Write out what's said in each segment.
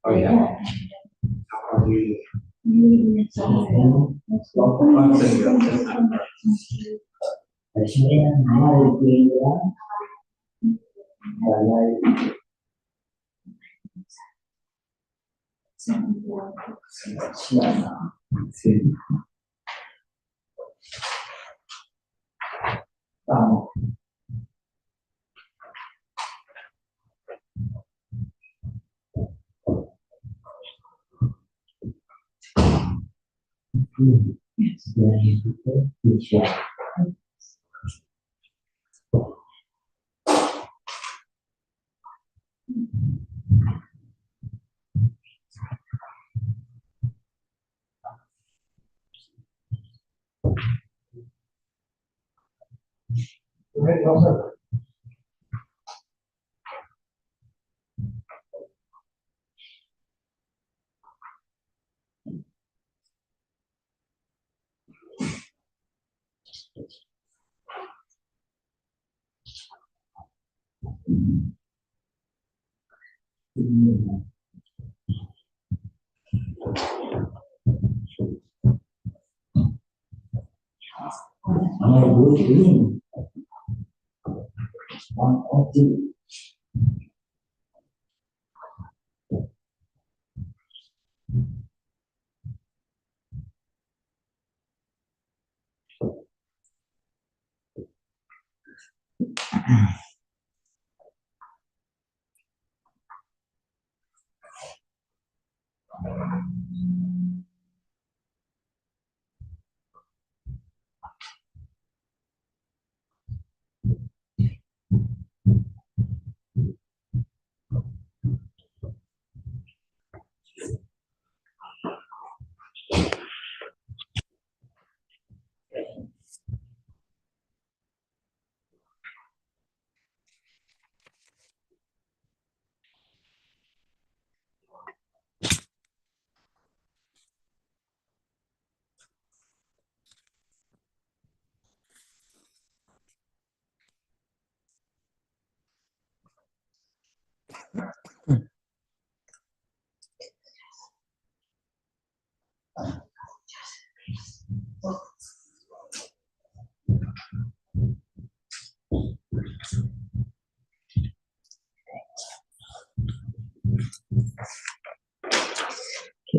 Oh yeah.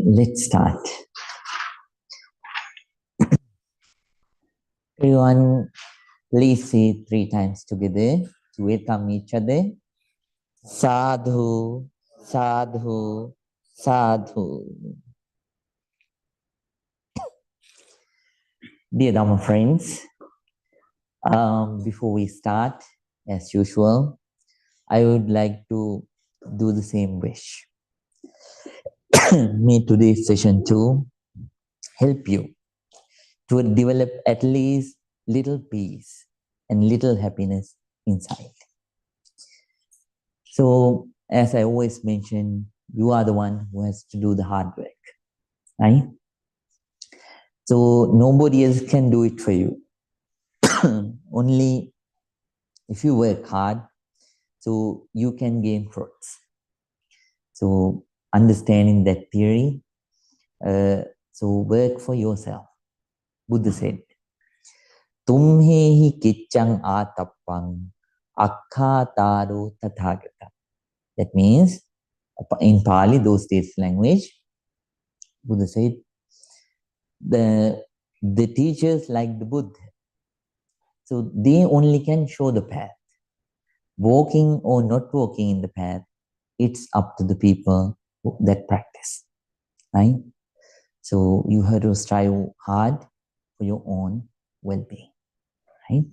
Let's start. Everyone, please say 3 times together to welcome each other. Sadhu, sadhu, sadhu. Dear Dhamma friends, before we start, as usual, I would like to do the same wish. May today's session too help you to develop at least little peace and little happiness inside. So, as I always mention, you are the one who has to do the hard work, right? So, nobody else can do it for you. Only if you work hard, so you can gain fruits. So, understanding that theory, so work for yourself. Buddha said, Tumhehi kichang atappang akkhataro tathagata. That means, in Pali, those days language, Buddha said, the teachers like the Buddha, so they only can show the path. Walking or not walking in the path, it's up to the people that practice, right? So you have to strive hard for your own well-being, right?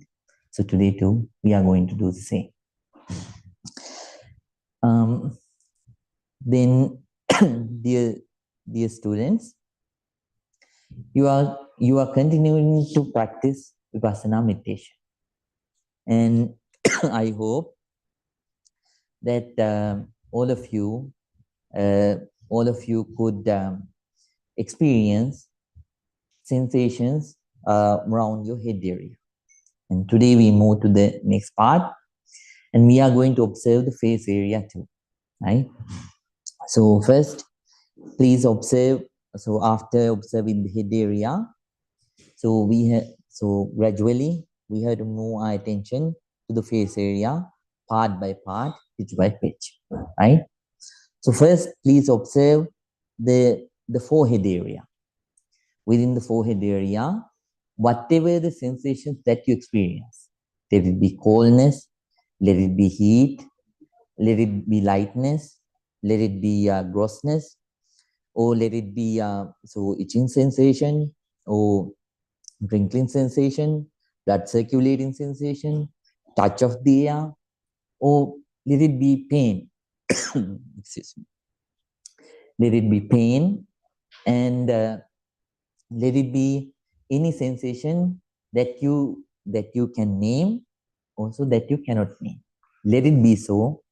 So today too, we are going to do the same. Then, dear students, you are continuing to practice Vipassana meditation, and I hope that all of you could experience sensations around your head area. And today we move to the next part, and we are going to observe the face area too, right? So first, please observe. So after observing the head area, so gradually we have to move our attention to the face area, part by part, pitch by pitch, right? So first, please observe the forehead area. Within the forehead area, whatever the sensations that you experience, let it be coldness, let it be heat, let it be lightness, let it be grossness, or let it be so itching sensation, or wrinkling sensation, blood circulating sensation, touch of the air, or let it be pain. Excuse me. Let it be pain, and let it be any sensation that you can name, also that you cannot name. Let it be so,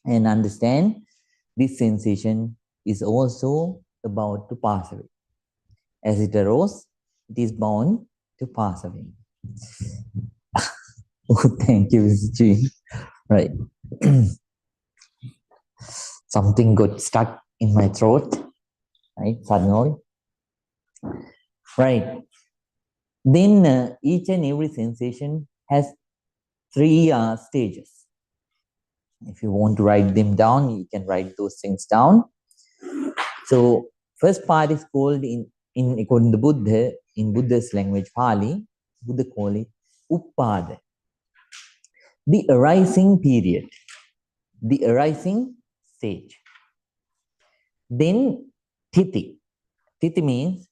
and understand this sensation is also about to pass away. As it arose, it is bound to pass away. Oh, thank you, Mr. G. Right. Something got stuck in my throat, right? Suddenly. Right. Then each and every sensation has three stages. If you want to write them down, you can write those things down. So first part is called in according to Buddha, in Buddha's language, Pali, Buddha call it Uppada. The arising period, the arising stage. Then Thiti. Thiti means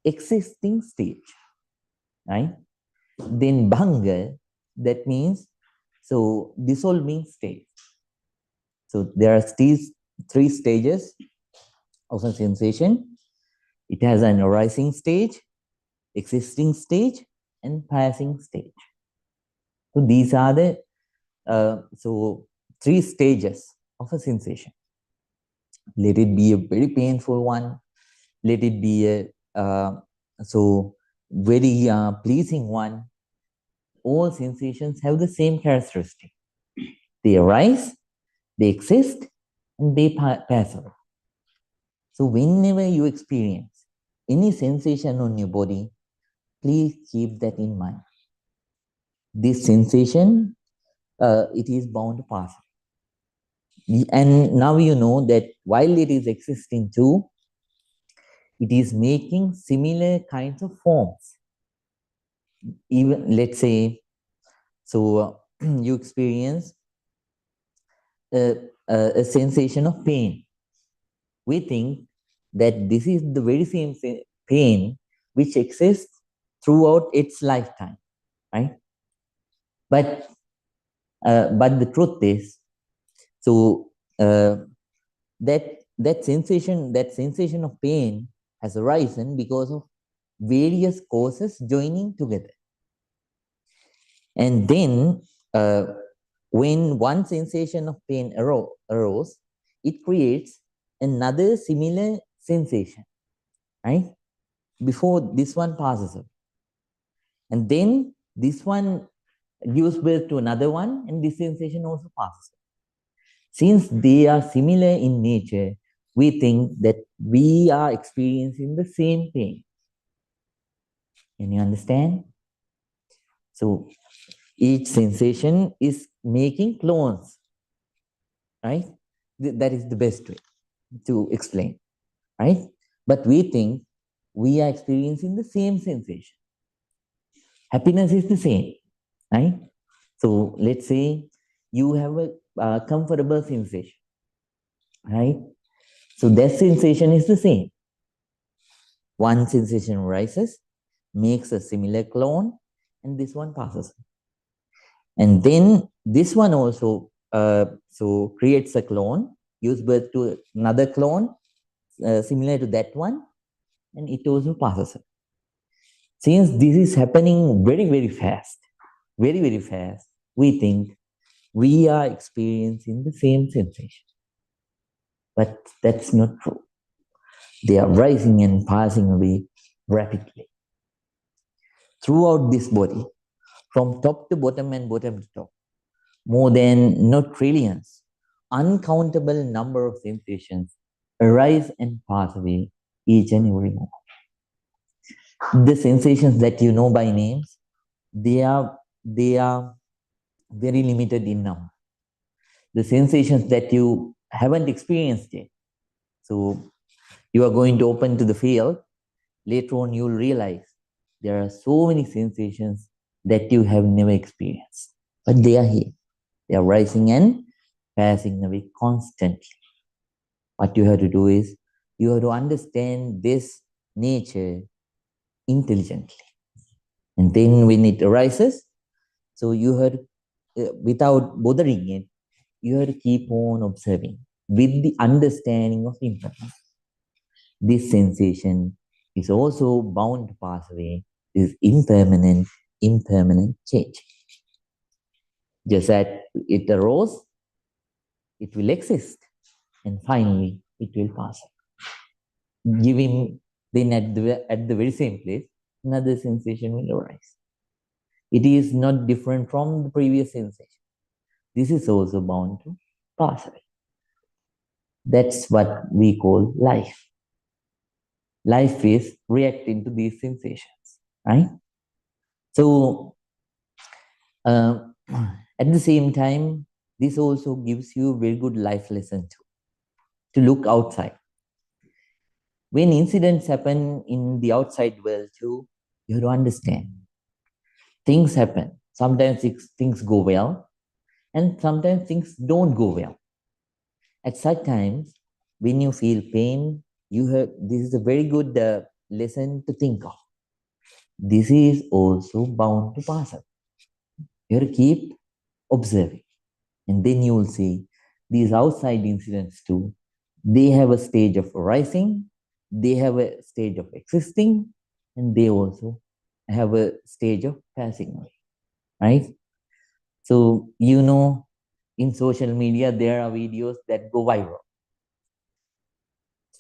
existing stage, right? Then Bhanga, that means so dissolving stage. So there are these three stages of a sensation. It has an arising stage, existing stage, and passing stage. So these are the three stages of a sensation. Let it be a very painful one. Let it be a very pleasing one. All sensations have the same characteristic. They arise, they exist, and they pass away. So whenever you experience any sensation on your body, please keep that in mind. This sensation, it is bound to pass. And now you know that while it is existing too, it is making similar kinds of forms. Even, let's say, you experience a sensation of pain. We think that this is the very same pain which exists throughout its lifetime, right? But the truth is, that sensation of pain has arisen because of various causes joining together. And then when one sensation of pain arose, it creates another similar sensation, right? Before this one passes away. And then this one gives birth to another one, and this sensation also passes away. Since they are similar in nature, we think that we are experiencing the same pain. Can you understand? So each sensation is making clones, right? That is the best way to explain, right? But we think we are experiencing the same sensation. Happiness is the same, right? So let's say you have a comfortable sensation, right? So that sensation is the same. One sensation arises, makes a similar clone, and this one passes. And then this one also creates a clone, gives birth to another clone similar to that one, and it also passes. Since this is happening very, very fast, we think we are experiencing the same sensation. But that's not true. They are rising and passing away rapidly. throughout this body, from top to bottom and bottom to top. More than not trillions, uncountable number of sensations arise and pass away each and every moment. The sensations that you know by names, they are very limited in number. The sensations that you haven't experienced yet. So you are going to open to the field. Later on, you'll realize there are so many sensations that you have never experienced, but they are here. They are rising and passing away constantly. What you have to do is you have to understand this nature intelligently. And then when it arises, so you have, without bothering it, you have to keep on observing with the understanding of impermanence. This sensation is also bound to pass away, is impermanent change. Just as it arose, it will exist, and finally it will pass away. Giving then at the very same place, another sensation will arise. It is not different from the previous sensation. This is also bound to pass away. That's what we call life. Life is reacting to these sensations, right? So, at the same time, this also gives you a very good life lesson too, to look outside. When incidents happen in the outside world too, you have to understand. Things happen. Sometimes things go well, and sometimes things don't go well. At such times, when you feel pain, this is a very good lesson to think of. This is also bound to pass up. You have to keep observing, and then you will see these outside incidents too. They have a stage of arising, they have a stage of existing, and they also have a stage of passing away, right? So, in social media, there are videos that go viral.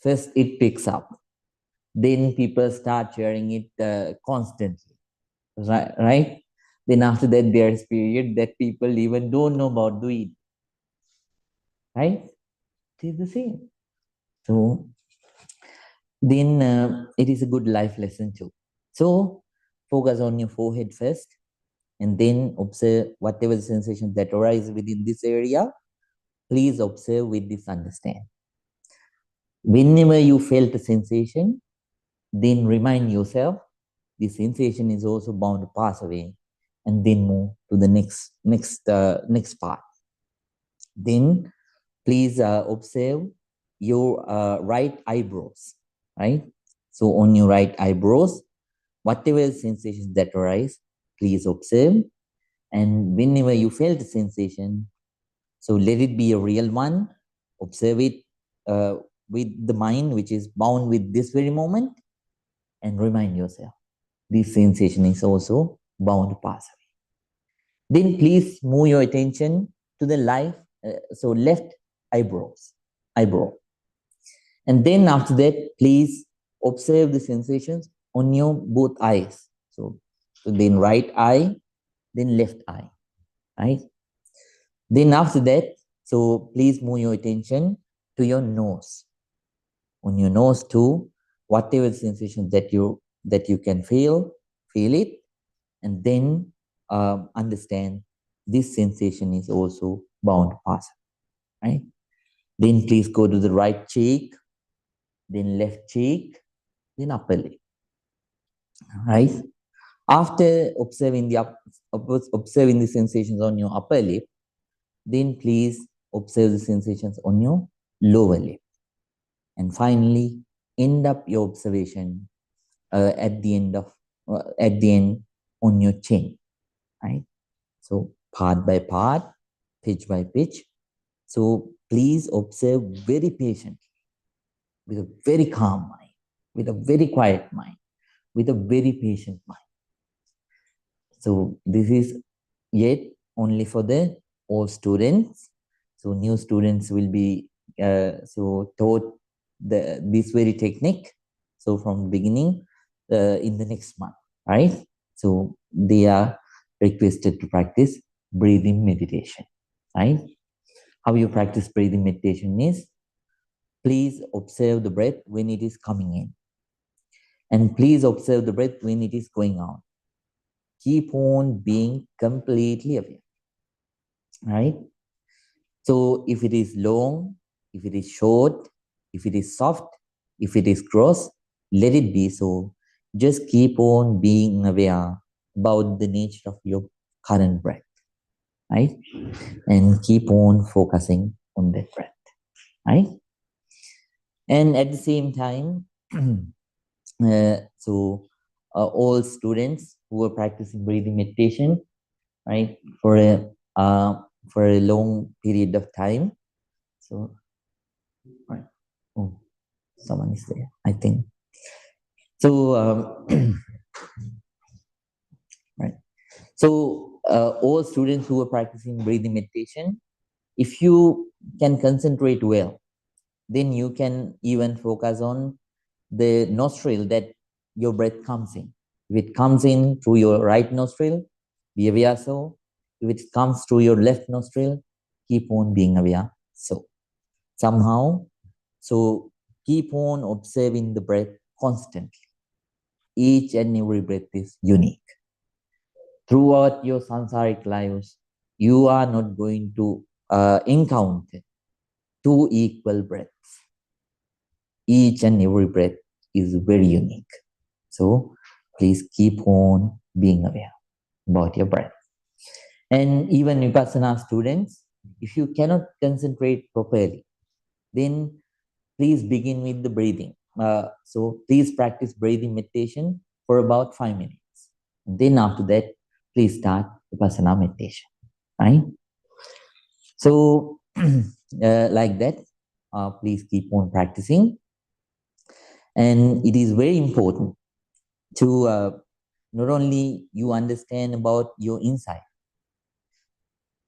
First, it picks up. Then people start sharing it constantly, right? Then after that, there's period that people even don't know about doing, right? It is the same. So then it is a good life lesson too. So focus on your forehead first, and then observe whatever the sensations that arise within this area. Please observe with this understanding. Whenever you felt a sensation, then remind yourself the sensation is also bound to pass away, and then move to the next part. Then please observe your right eyebrows, right? So on your right eyebrows, whatever sensations that arise, please observe. And whenever you feel the sensation, so let it be a real one. Observe it with the mind which is bound with this very moment, and remind yourself this sensation is also bound to pass away. Then please move your attention to the left eyebrow. And then after that, please observe the sensations on your both eyes. So then right eye, then left eye, right? Then after that, so please move your attention to your nose. On your nose too, whatever sensation that you can feel it, and then understand this sensation is also bound to pass, right? Then please go to the right cheek, then left cheek, then upper lip, right? After observing the sensations on your upper lip, then please observe the sensations on your lower lip, and finally end up your observation at the end on your chin, right? So part by part, pitch by pitch. So please observe very patiently, with a very calm mind, with a very quiet mind, with a very patient mind. So this is yet only for the old students. So new students will be taught this very technique. So from the beginning in the next month, right? So they are requested to practice breathing meditation, right? How you practice breathing meditation is, please observe the breath when it is coming in, and please observe the breath when it is going out. Keep on being completely aware, right? So if it is long, if it is short, if it is soft, if it is cross, let it be so. Just keep on being aware about the nature of your current breath, right? And keep on focusing on that breath, right? And at the same time, all students who are practicing breathing meditation, right, uh, for a long period of time. So, right. Oh, someone is there, I think. So, right. So, all students who are practicing breathing meditation, if you can concentrate well, then you can even focus on the nostril that your breath comes in. If it comes in through your right nostril, be aware so. If it comes through your left nostril, keep on being aware so. Somehow, so keep on observing the breath constantly. Each and every breath is unique. Throughout your samsaric lives, you are not going to encounter two equal breaths. Each and every breath is very unique. So please keep on being aware about your breath. And even Vipassana students, if you cannot concentrate properly, then please begin with the breathing. So please practice breathing meditation for about 5 minutes. And then after that, please start Vipassana meditation. Right? So like that, please keep on practicing. And it is very important to not only you understand about your insight.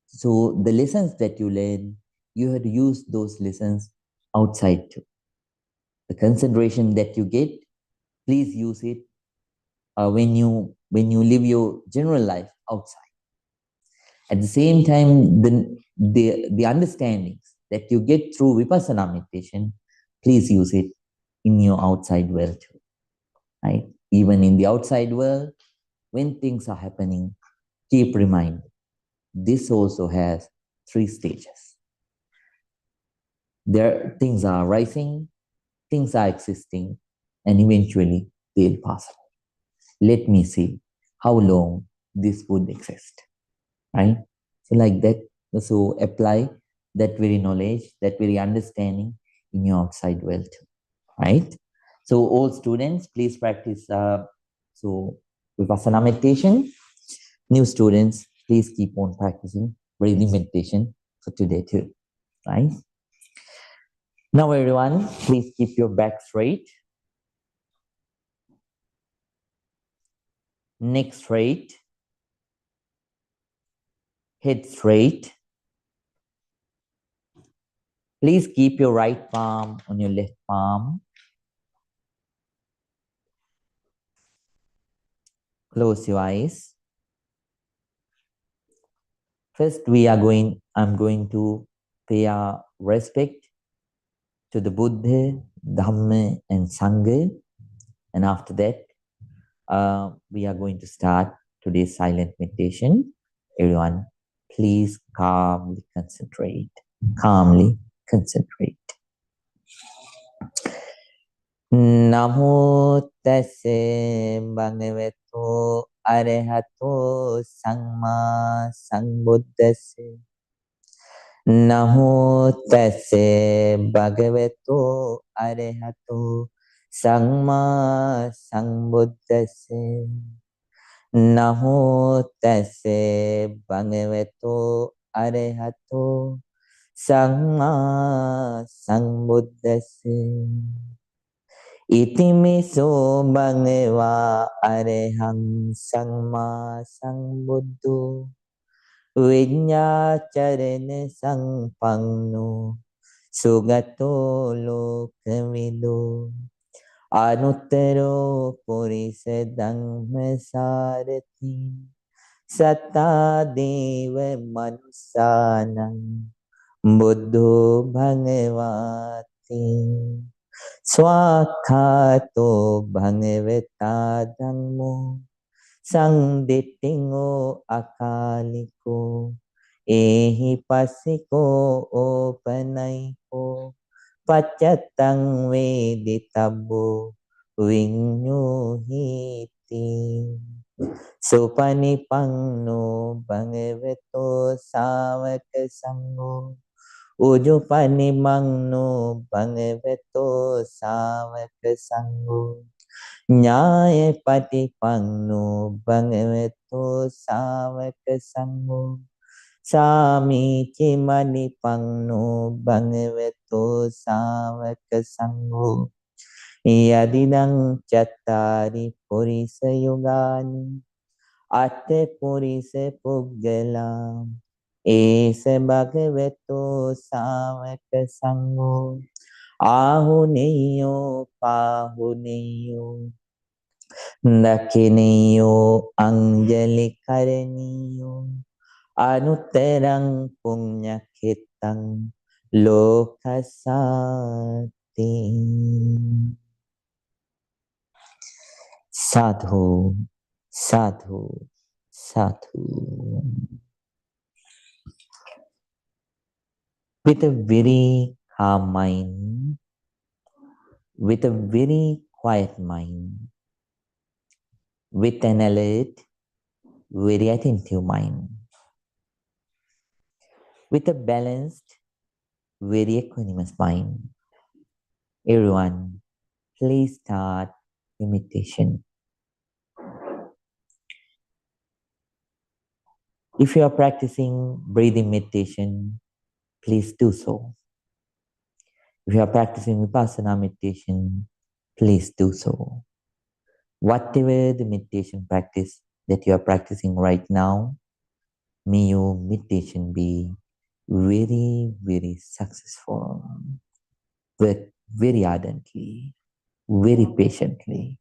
So the lessons that you learn, you have to use those lessons outside too. The concentration that you get, please use it when you live your general life outside. At the same time, the understandings that you get through Vipassana meditation, please use it in your outside world too. Right? Even in the outside world, when things are happening, keep reminding. This also has 3 stages. There, things are rising, things are existing, and eventually they'll pass away. Let me see how long this would exist. Right? So like that, so apply that very knowledge, that very understanding in your outside world too. Right? So all students, please practice Vipassana meditation. New students, please keep on practicing breathing meditation for today too. Right? Now everyone, please keep your back straight, neck straight, head straight. Please keep your right palm on your left palm. Close your eyes. First, I'm going to pay our respect to the Buddha, Dhamma, and Sangha. And after that, we are going to start today's silent meditation. Everyone, please calmly concentrate. Calmly concentrate. Namo tassa bhagavato arahato samma sambuddhassa. Namo tassa bhagavato arahato samma sambuddhassa. Namo tassa bhagavato arahato samma sambuddhassa. Itimiso bhagava arahang samma sambuddho Vinyacharana sampanno sugato lokamido Anuttaro purisa dhamma sarathi Sata deva manusanam Buddho bhagavati Swakhato bhagavata dhammo Sangdittingo akaliko Ehi pasiko opanaiko Paccatang veditabbo Vinyuhiti Supanipanno bhagavato savaka sangho Ujupanimangno bhagavato savaka sangho Nyaya patipanno bhagavato savaka sangho Sami Chimanipanno bhagavato savaka sangho Yadidang chattari purisa yogani Atte purisa puggala Esa bhagavato savaka sangho Ahuneyo pahuneyo Dakineyo anjali karaniyo Anutterang punyakitang lokasati Sadhu, sadhu, sadhu. With a very calm mind, with a very quiet mind, with an alert, very attentive mind, with a balanced, very equanimous mind. Everyone, please start your meditation. If you are practicing breathing meditation, please do so. If you are practicing Vipassana meditation, please do so. Whatever the meditation practice that you are practicing right now, may your meditation be very, very successful. Work very ardently, very patiently,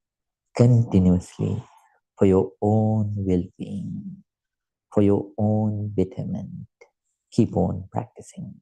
continuously for your own well-being, for your own betterment. Keep on practicing.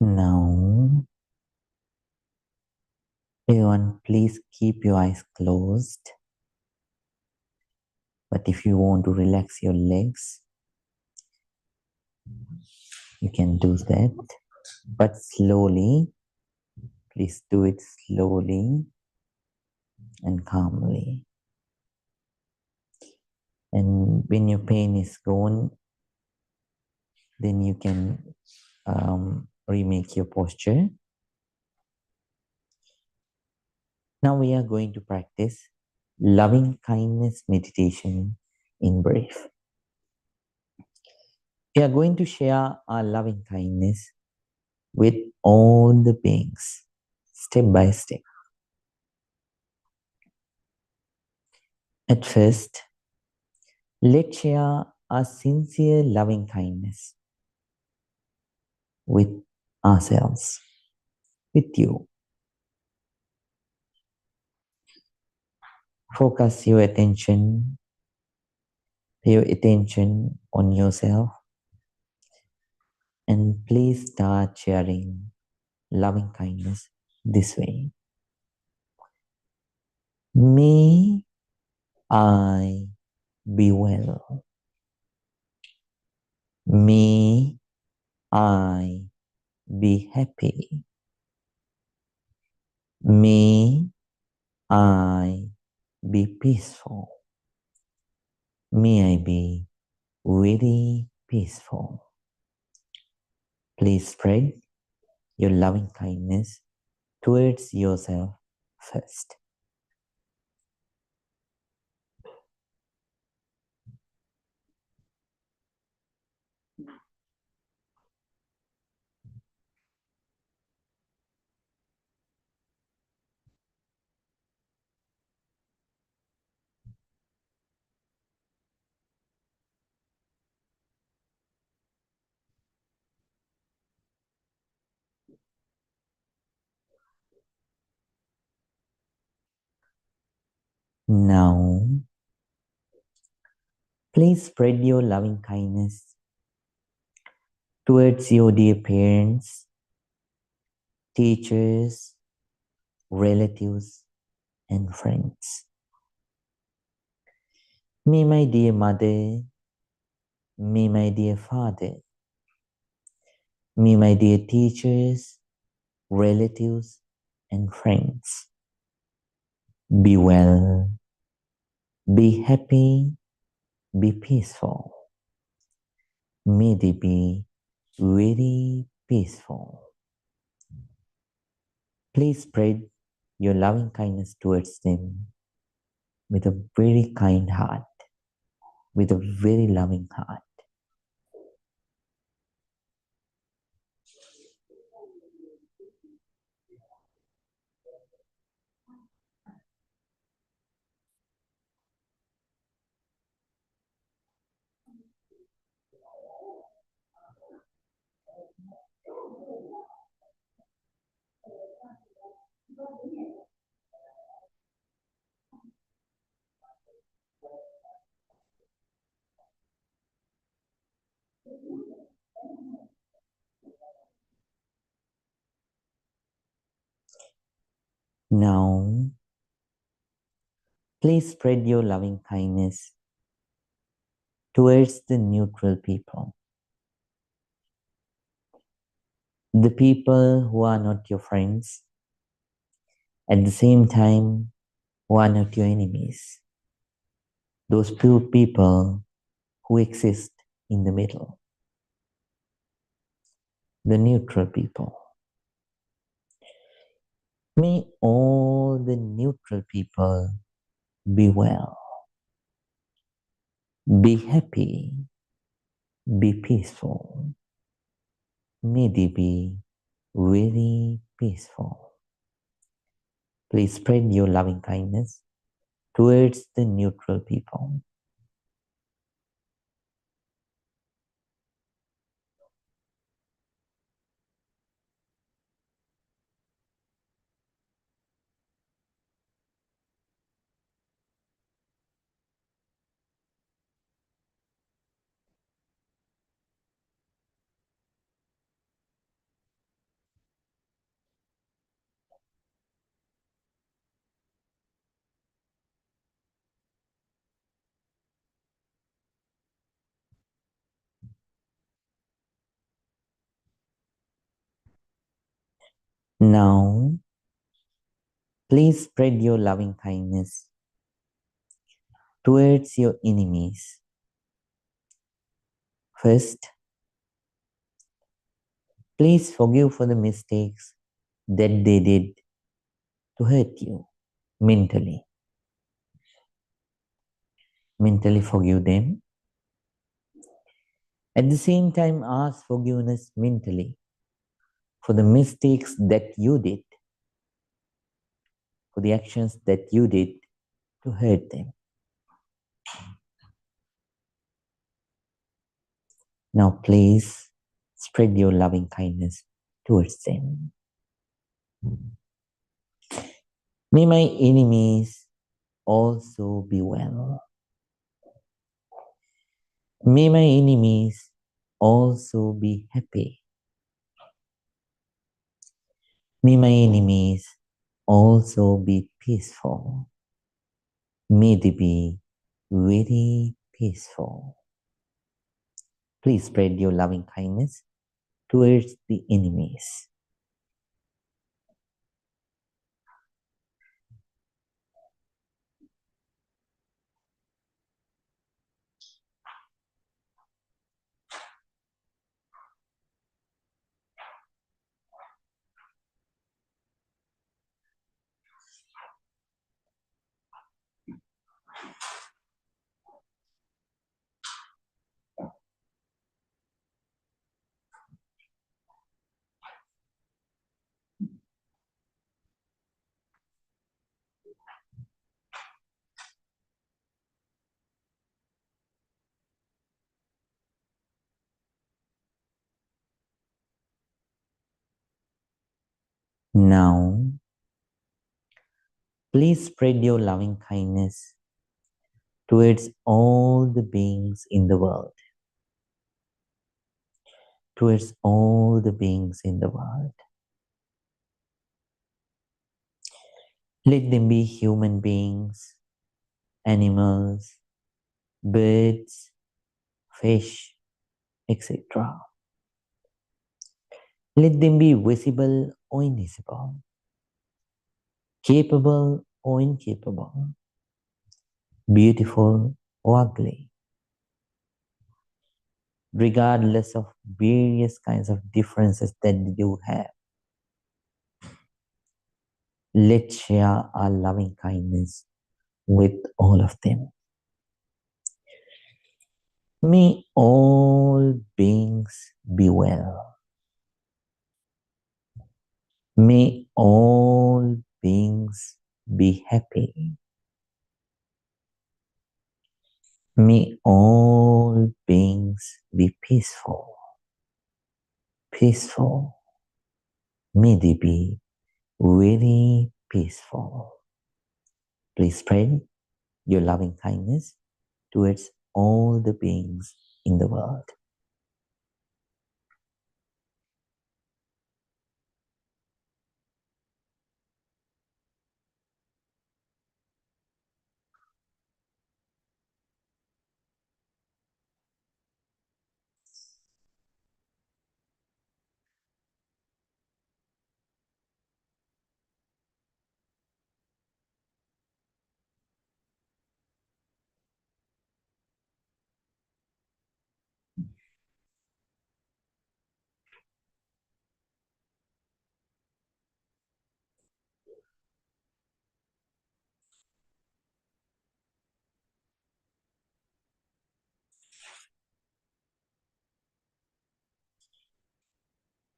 Now, everyone, please keep your eyes closed. But if you want to relax your legs, you can do that. But slowly, please do it slowly and calmly. And when your pain is gone, then you can remake your posture. Now we are going to practice loving kindness meditation in brief. We are going to share our loving kindness with all the beings, step by step. At first, let's share our sincere loving kindness with ourselves, with you. Focus your attention, pay your attention on yourself, and please start sharing loving kindness this way. May I be well. May I be happy. May I be peaceful. May I be very peaceful. Please spread your loving kindness towards yourself first. Now, please spread your loving kindness towards your dear parents, teachers, relatives, and friends. May my dear mother, may my dear father, may my dear teachers, relatives, and friends be well, be happy, be peaceful. May they be very peaceful. Please spread your loving kindness towards them with a very kind heart, with a very loving heart. Now, please spread your loving kindness towards the neutral people, the people who are not your friends, at the same time, who are not your enemies, those few people who exist in the middle, the neutral people. May all the neutral people be well, be happy, be peaceful. May they be very peaceful. Please spread your loving kindness towards the neutral people. Now, please spread your loving kindness towards your enemies. First, please forgive for the mistakes that they did to hurt you mentally. Mentally forgive them. At the same time, ask forgiveness mentally for the mistakes that you did, for the actions that you did to hurt them. Now, please spread your loving kindness towards them. May my enemies also be well. May my enemies also be happy. May my enemies also be peaceful. May they be very peaceful. Please spread your loving kindness towards the enemies. Now, please spread your loving kindness towards all the beings in the world. Towards all the beings in the world. Let them be human beings, animals, birds, fish, etc. Let them be visible or invisible, capable or incapable, beautiful or ugly, regardless of various kinds of differences that you have. Let's share our loving kindness with all of them. May all beings be well. May all beings be happy. May all beings be peaceful. Peaceful. May they be very peaceful. Please spread your loving kindness towards all the beings in the world.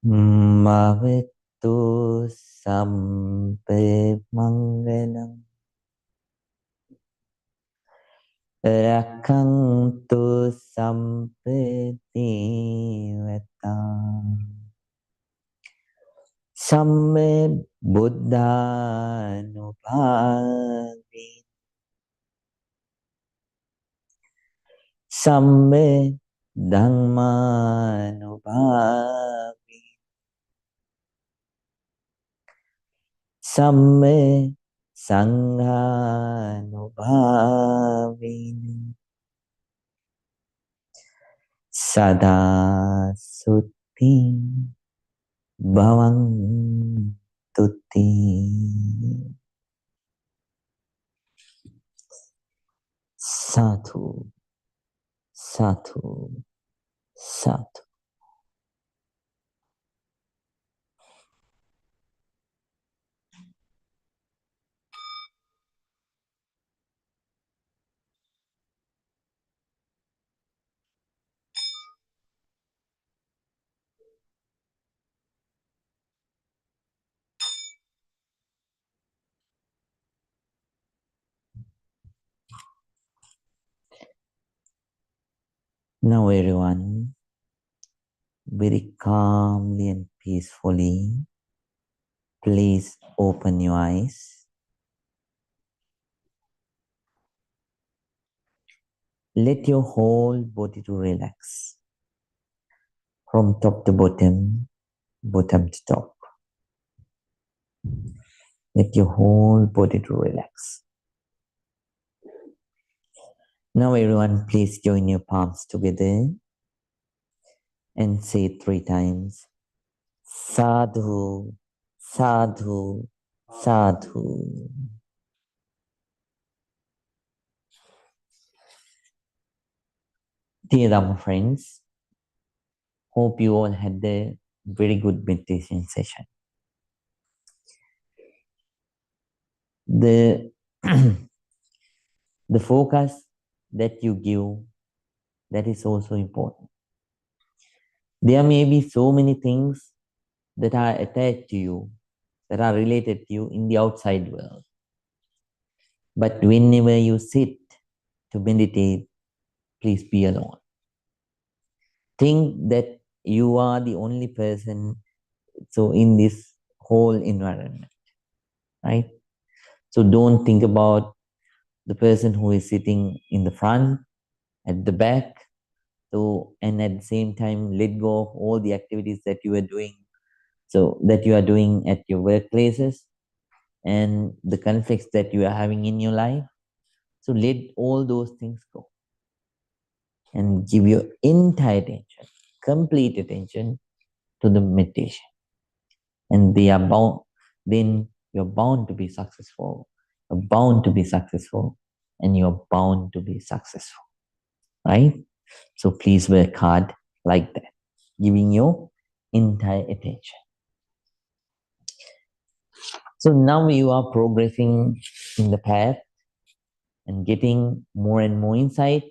Mavetu sampe mangalam rakantu sampe divatam samme buddhanubhavi samme dhammanubhavi samme sanghanubhavi sada sutti bhavang Tuti. Sadhu, sadhu, sadhu. Now everyone, very calmly and peacefully, please open your eyes. Let your whole body to relax from top to bottom, bottom to top. Let your whole body to relax. Now everyone, please join your palms together and say it 3 times. Sadhu, sadhu, sadhu. Dear Dhamma friends, hope you all had a very good meditation session. The, the focus that you give, that is also important. There may be so many things that are attached to you, that are related to you in the outside world. But whenever you sit to meditate, please be alone. Think that you are the only person so in this whole environment, right? So don't think about the person who is sitting in the front, at the back. So, and at the same time, let go of all the activities that you are doing. So that you are doing at your workplaces and the conflicts that you are having in your life. So let all those things go and give your entire attention, complete attention to the meditation. And they are bound, then you're bound to be successful. You're bound to be successful and you're bound to be successful, right? So please work hard like that, giving your entire attention. So now you are progressing in the path and getting more and more insight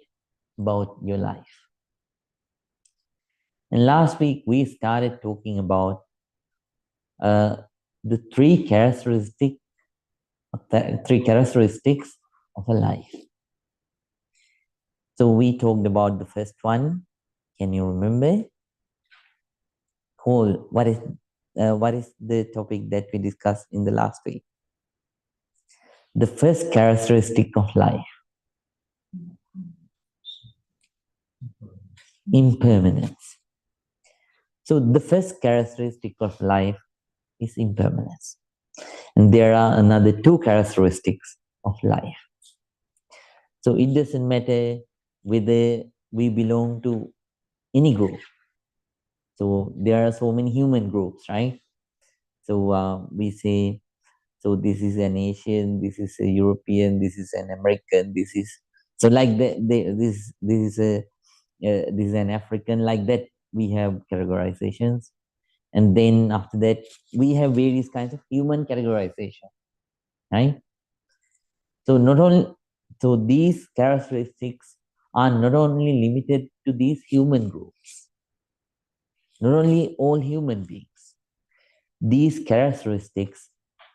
about your life. And last week we started talking about the three characteristics of a life. So we talked about the first one. Can you remember? Whole. What is the topic that we discussed in the last week? The first characteristic of life: impermanence. So the first characteristic of life is impermanence. And there are another 2 characteristics of life. So it doesn't matter whether we belong to any group. So there are so many human groups, right? So we say, so this is an Asian, this is a European, this is an American, this is so like this is an African, like that. We have categorizations, and then after that we have various kinds of human categorization, right? So not only so these characteristics are not only limited to these human groups, not only all human beings. These characteristics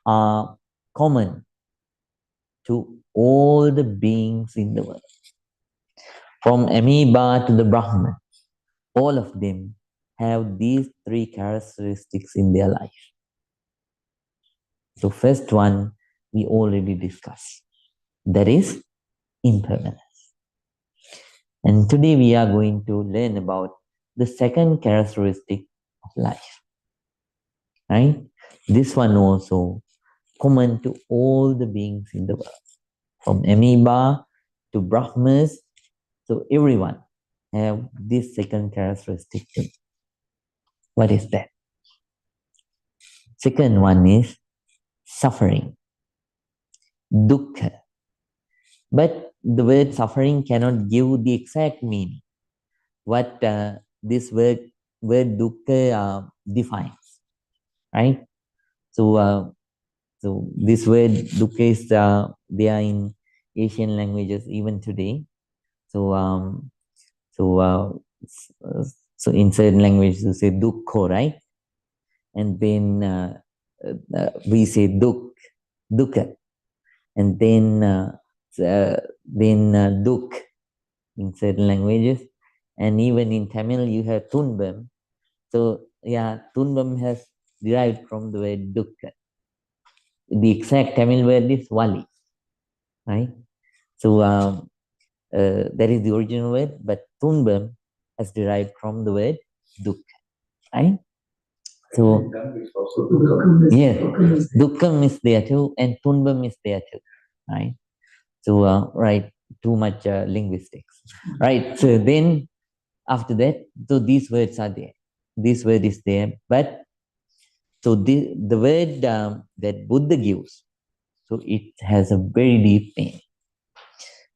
are common to all the beings in the world. From amoeba to the Brahman, all of them have these 3 characteristics in their life. So first one we already discussed. That is impermanence. And today we are going to learn about the second characteristic of life. Right? This one also common to all the beings in the world. From amoeba to Brahmas, so everyone have this second characteristic too. What is that? Second one is suffering, dukkha. But the word suffering cannot give the exact meaning. What this word dukkha defines, right? So, so this word dukkha is there in Asian languages even today. So, so, so in certain languages you say dukkho, right? And then we say dukkha, and then duk in certain languages, and even in Tamil you have tunbam. So yeah, tunbam has derived from the word dukkha. The exact Tamil word is wali, right? So that is the original word, but tunbam has derived from the word dukkha, right? So yeah, dukkham is there too, and tunbam is there too, right? So right, too much linguistics, right? So then after that, so these words are there. This word is there, but so the word that Buddha gives, so it has a very deep meaning.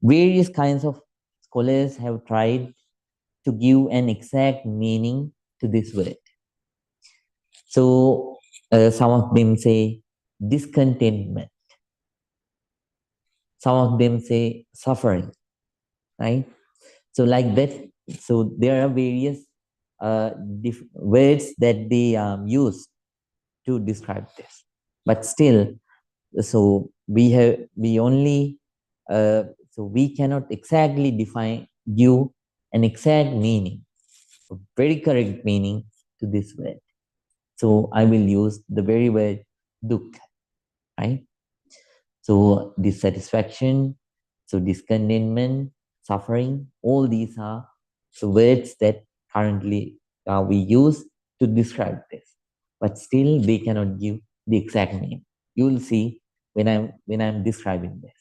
Various kinds of scholars have tried to give an exact meaning to this word. So some of them say discontentment. Some of them say suffering, right? So like that. So there are various words that they use to describe this. But still, so we only so we cannot exactly give an exact meaning, a very correct meaning to this word. So I will use the very word dukkha, right? So dissatisfaction, so discontentment, suffering, all these are the words that currently we use to describe this. But still they cannot give the exact name. You will see when I'm describing this.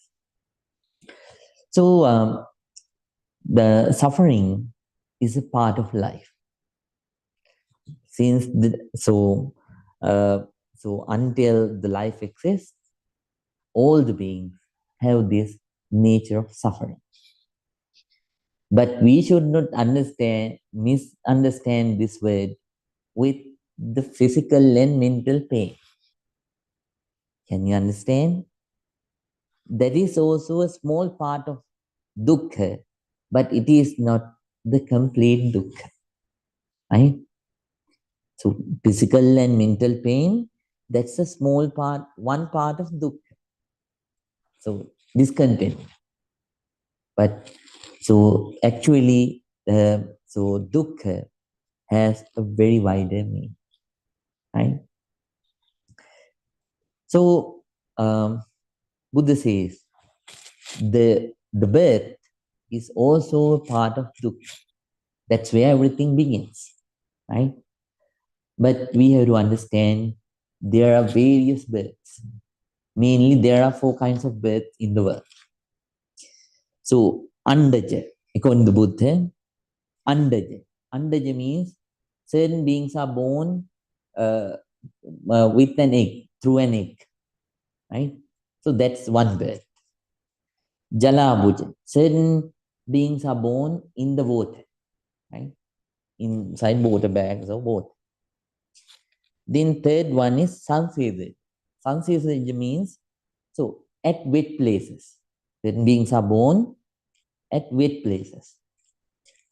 So the suffering is a part of life. Since so until the life exists, all the beings have this nature of suffering. But we should not misunderstand this word with the physical and mental pain. Can you understand? That is also a small part of dukkha, but it is not the complete dukkha. Right? So physical and mental pain, that's a small part, one part of dukkha. So discontent. But so actually, so dukkha has a very wider meaning, right? So Buddha says the birth is also a part of dukkha. That's where everything begins, right? But we have to understand there are various births. Mainly, there are 4 kinds of births in the world. So, Andaja, according to Buddha, Andaja. Andaja means certain beings are born with an egg, through an egg, right? So, that's one birth. Jalabuja. Certain beings are born in the water, right? Inside water bags or water. Then third one is Sansedaja. Sansedaja means, so at wet places. Certain beings are born at wet places.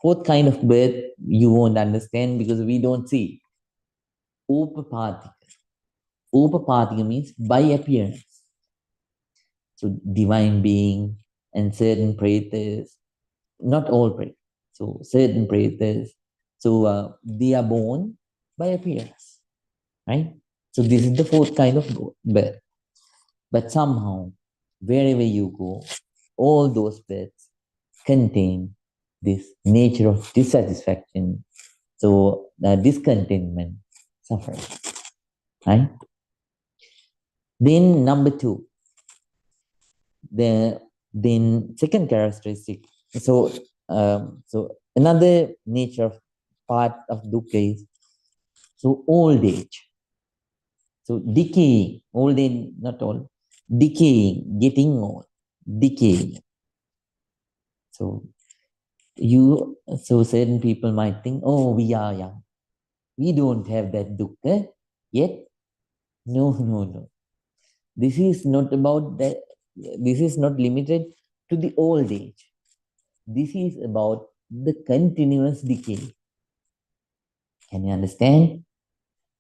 Fourth kind of birth you won't understand because we don't see. Upapathika. Upapathika means by appearance. So divine being and certain pretas, not all pretas, so certain pretas. So they are born by appearance, right? So this is the fourth kind of birth. But somehow, wherever you go, all those births contain this nature of dissatisfaction, so discontentment, suffering, right? Then number 2, then second characteristic. So so another nature of part of dukkha is so old age. So decaying, old age, not old, decaying, getting old, decaying. So so certain people might think, oh, we are young. We don't have that dukkha yet. No, no, no. This is not about that. This is not limited to the old age. This is about the continuous decay. Can you understand?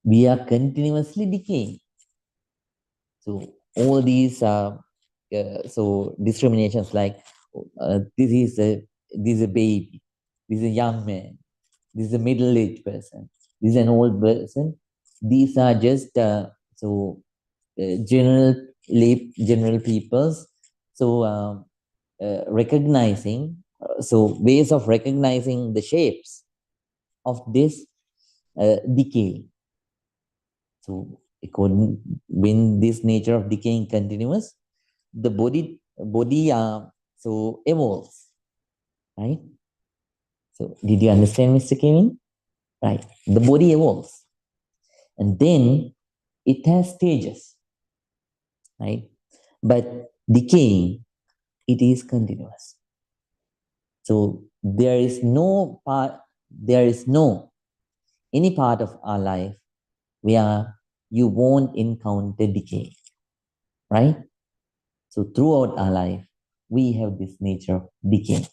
We are continuously decaying. So all these so discriminations like this is a baby, this is a young man, this is a middle-aged person, this is an old person. These are just general peoples. So recognizing so ways of recognizing the shapes of this decay. So according when this nature of decaying continuous, the body so evolves, right? So did you understand, Mr. Kevin? Right. The body evolves, and then it has stages, right? But decaying, it is continuous. So there is no any part of our life where you won't encounter decay, right? So throughout our life, we have this nature of decay.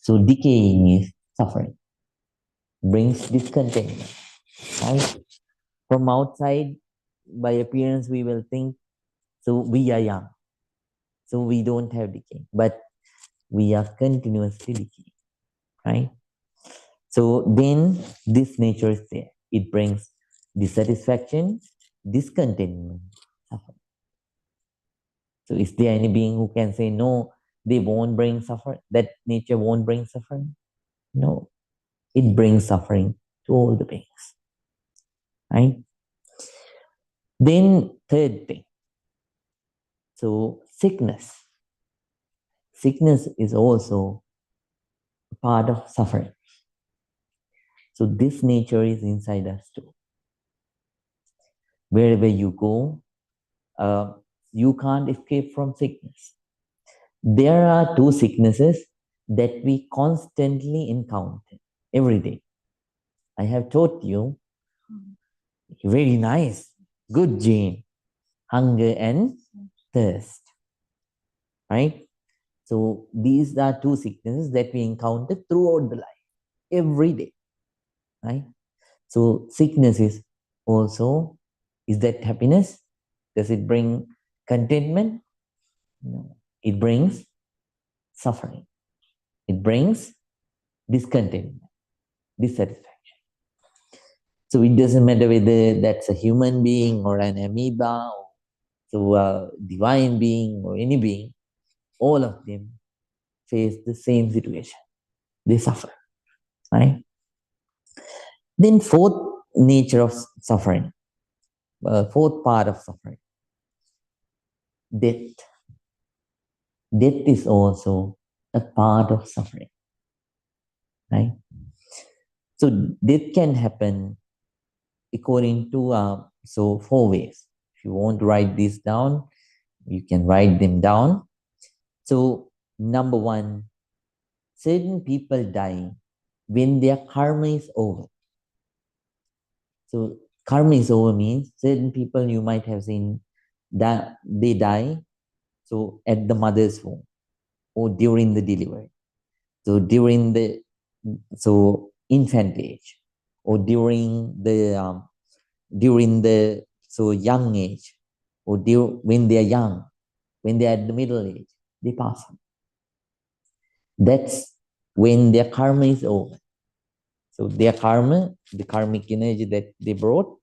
So decaying is suffering, brings discontentment, right? From outside, by appearance, we will think, so we are young, so we don't have decay, but we are continuously decaying, right? So then this nature is there. It brings dissatisfaction, discontentment, suffering. So is there any being who can say, no, they won't bring suffering, that nature won't bring suffering? No, it brings suffering to all the beings, right? Then third thing, so sickness. Sickness is also a part of suffering. So this nature is inside us too. Wherever you go, you can't escape from sickness. There are two sicknesses that we constantly encounter every day. I have taught you, very nice, good Jane, hunger and thirst, right? So these are two sicknesses that we encounter throughout the life, every day, right? So sickness is also, is that happiness? Does it bring contentment? No. It brings suffering. It brings discontentment, dissatisfaction. So it doesn't matter whether that's a human being or an amoeba or so a divine being or any being, all of them face the same situation. They suffer, right? Then fourth nature of suffering, fourth part of suffering, death. Death is also a part of suffering, right? So death can happen according to so four ways. If you want to write this down, you can write them down. So number one, certain people die when their karma is over. So karma is over means certain people you might have seen that they die so at the mother's womb or during the delivery. So during the infant age or during the so young age or when they are young, when they are at the middle age, they pass on. That's when their karma is over. So their karma, the karmic energy that they brought,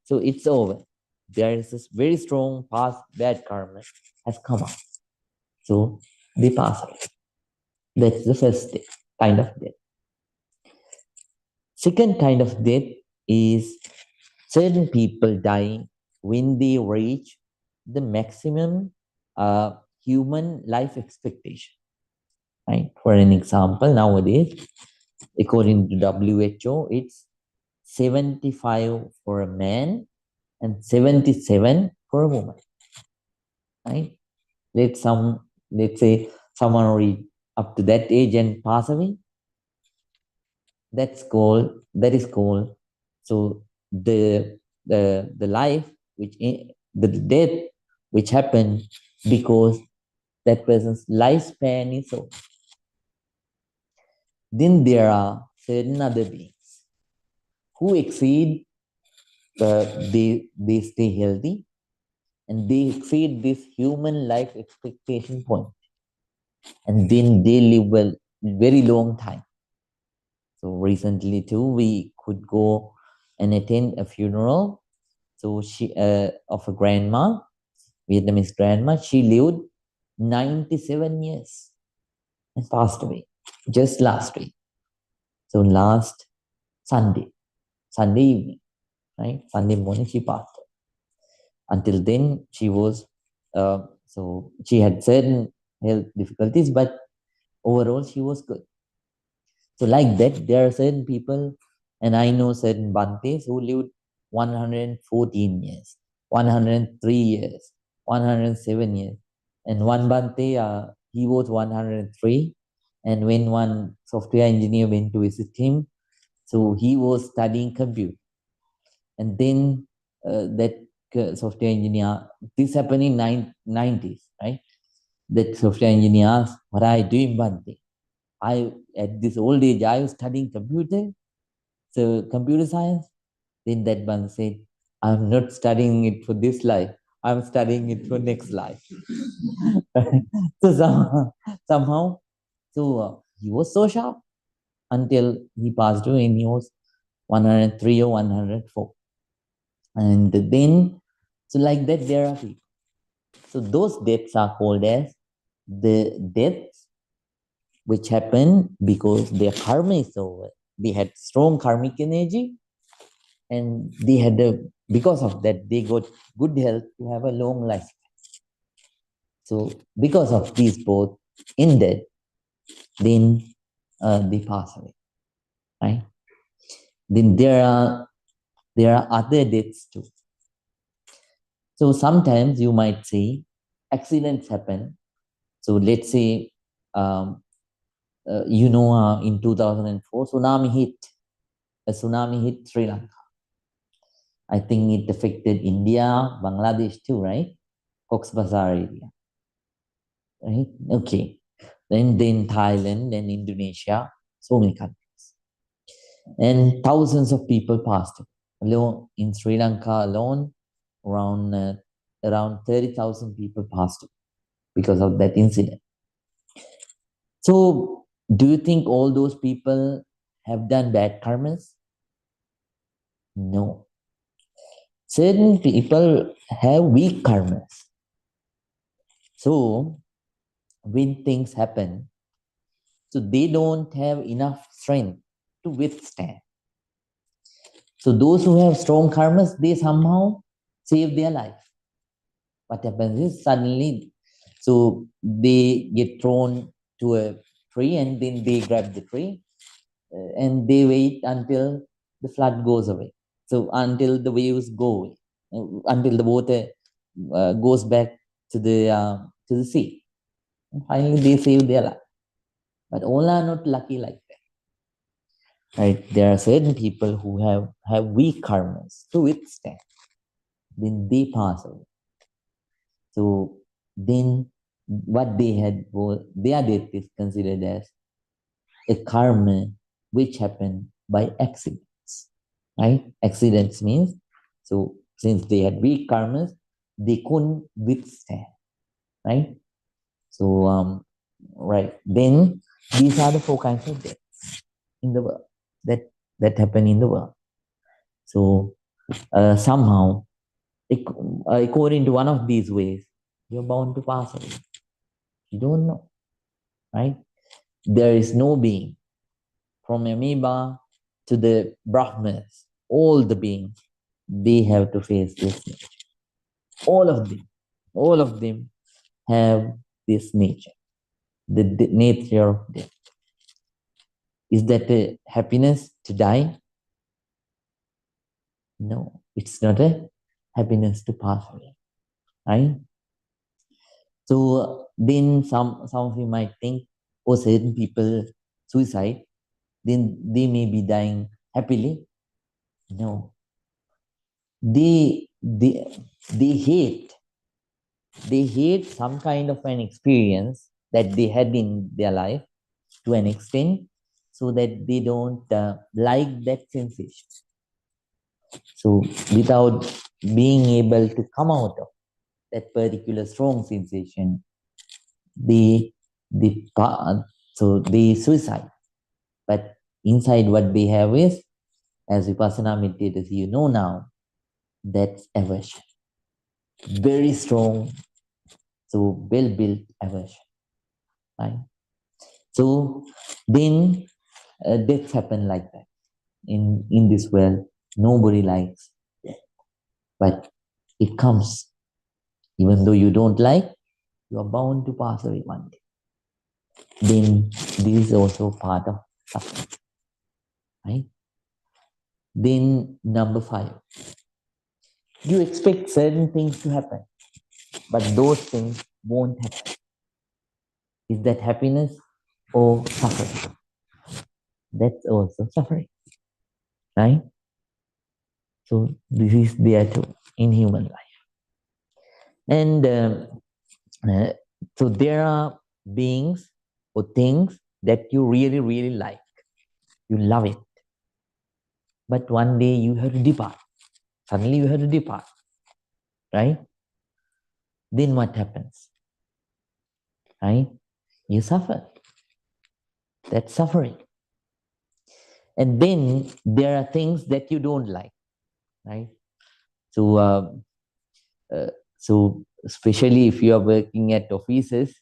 so it's over. There is this very strong past bad karma has come out. So they pass away. That's the first kind of death. Second kind of death is certain people die when they reach the maximum human life expectation. Right? For an example, nowadays, according to WHO, it's 75 for a man and 77 for a woman, right? Let's say someone reach up to that age and pass away. That is called, so the life the death which happened because that person's lifespan is so. Then there are certain other beings who exceed they stay healthy and they exceed this human life expectation point, and then they live a very long time. So recently too, we could go and attend a funeral. So she of a grandma, Vietnamese grandma. She lived 97 years and passed away just last week. So last Sunday evening, right? Sunday morning, she passed away. Until then, she had certain health difficulties, but overall she was good. So like that, there are certain people, and I know certain Bantes who lived 114 years, 103 years, 107 years. And one Bante, he was 103. And when one software engineer went to visit him, so he was studying computer. And then that software engineer, this happened in 90s, right? That software engineer asked, "What are you doing, Bante?" At this old age, I was studying computer science. Then that one said, "I'm not studying it for this life. I'm studying it for next life." So somehow, he was so sharp until he passed away and he was 103 or 104. And then, so like that, there are people. So those deaths are called as the deaths which happen because their karma is over. They had strong karmic energy, and because of that, they got good health to have a long life. So because of these both in death, then they pass away, right? Then there are other deaths too. So sometimes you might say accidents happen. So let's say in 2004 a tsunami hit Sri Lanka. I think it affected India, Bangladesh too, right? Cox's Bazar area, right? Okay. Then Thailand, then Indonesia, so many countries. And thousands of people passed away. Alone in Sri Lanka alone, around 30,000 people passed away because of that incident. So, do you think all those people have done bad karmas? No. Certain people have weak karmas. So, when things happen, so they don't have enough strength to withstand. So those who have strong karmas, they somehow save their life. What happens is suddenly, so they get thrown to a tree and then they grab the tree and they wait until the flood goes away. So until the waves go away, until the water goes back to the sea. And finally, they save their life. But all are not lucky like that, right? There are certain people who have weak karmas to withstand. Then they pass away. So then what they had was their death is considered as a karma which happened by accidents. Right? Accidents means, so since they had weak karmas, they couldn't withstand. Right? So right. Then these are the four kinds of deaths in the world that happen in the world. So somehow, according to one of these ways, you're bound to pass away. You don't know, right? There is no being from amoeba to the Brahmas, all the beings, they have to face this nature. All of them have this nature, the nature of death. Is that a happiness to die? No, it's not a happiness to pass away, right? So then some of you might think, oh, certain people suicide, then they may be dying happily. No, they they they hate some kind of an experience that they had in their life to an extent, so that they don't like that sensation. So without being able to come out of that particular strong sensation, they they so they suicide. But inside what they have is, as Vipassana meditators, you know now, that's aversion. Very strong, so well-built aversion. Right? So then deaths happen like that. In this world, nobody likes death. But it comes. Even though you don't like, you are bound to pass away one day. Then this is also part of suffering. Right? Then number 5. You expect certain things to happen, but those things won't happen. Is that happiness or suffering? That's also suffering, right? So this is there too in human life. And uh, so there are beings or things that you really, really like. You love it. But one day you have to depart. Suddenly you have to depart, right? Then what happens? Right? You suffer. That's suffering. And then there are things that you don't like, right? So, so especially if you are working at offices,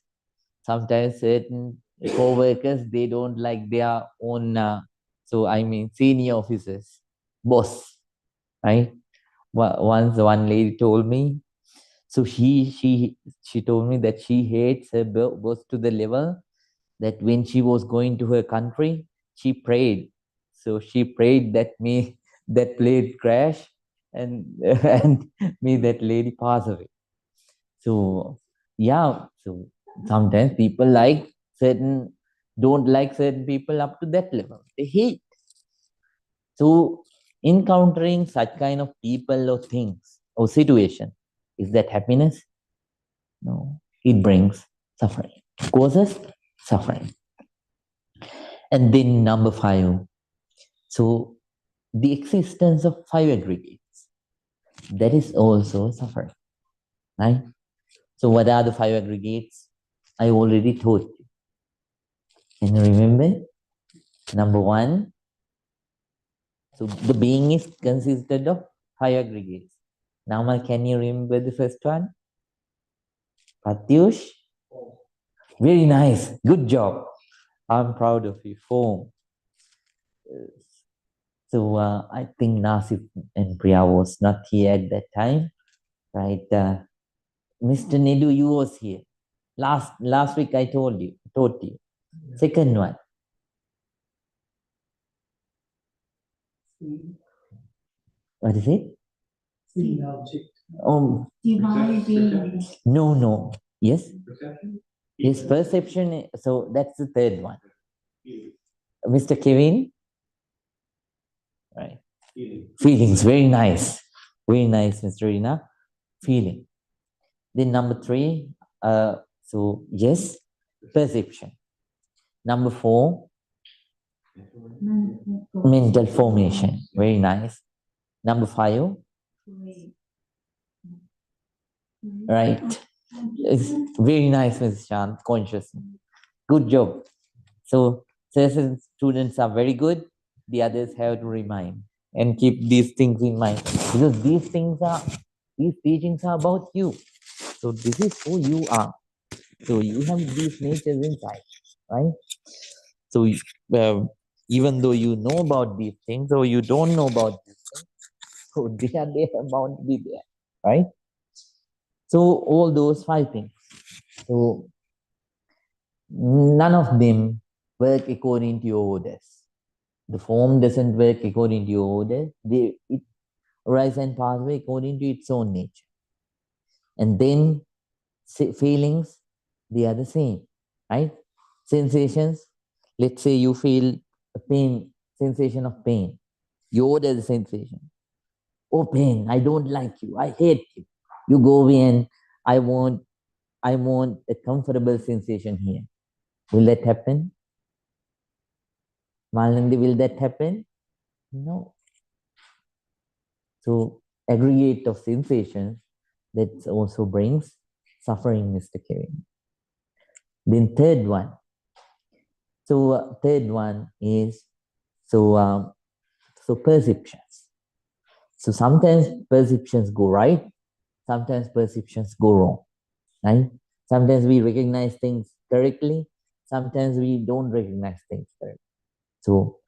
sometimes certain co-workers, they don't like their own, so I mean senior officers, boss, right? Once one lady told me, so she told me that she hates her boss to the level that when she was going to her country, she prayed. So she prayed that me that plane crash and and me that lady pass away. So yeah, so sometimes people like certain don't like certain people up to that level. They hate. So encountering such kind of people or things or situation, is that happiness? No. It brings suffering. Causes suffering. And then number 5. So the existence of 5 aggregates, that is also suffering. Right? So what are the 5 aggregates? I already told you. Can you remember? Number 1, so the being is consisted of 5 aggregates. Now, can you remember the first one? Pratyush? Very nice. Good job. I'm proud of you. Form. So I think Nasif and Priya was not here at that time, right? Mr. Nidu, you was here. Last week I told you. Second one. What is it? Seeing object. Oh, divine being. No. Yes? Perception? Yes, perception. So that's the third one. Mr. Kevin? Right. Feelings. Very nice. Very nice, Mr. Rina. Feeling. Then number 3, so yes, perception. Number 4, mental formation. Very nice. Number 5, right. It's very nice, Mrs. Shant, consciousness. Good job. So certain students are very good. The others have to remind and keep these things in mind, because these teachings are about you. So this is who you are. So you have these natures inside, right? So even though you know about these things or you don't know about these things, so they are there, bound to be there, right? So all those 5 things. So none of them work according to your orders. The form doesn't work according to your orders. rise and pass away according to its own nature. And then feelings, they are the same, right? Sensations, let's say you feel a pain, sensation of pain. You order the sensation. Oh, pain, I don't like you, I hate you. You go away and I want a comfortable sensation here. Will that happen? Malandi, will that happen? No. So aggregate of sensations, that also brings suffering, Mr. Kevin. Then third one. So third one is so perceptions. So sometimes perceptions go right, sometimes perceptions go wrong, right? Sometimes we recognize things correctly, sometimes we don't recognize things correctly. So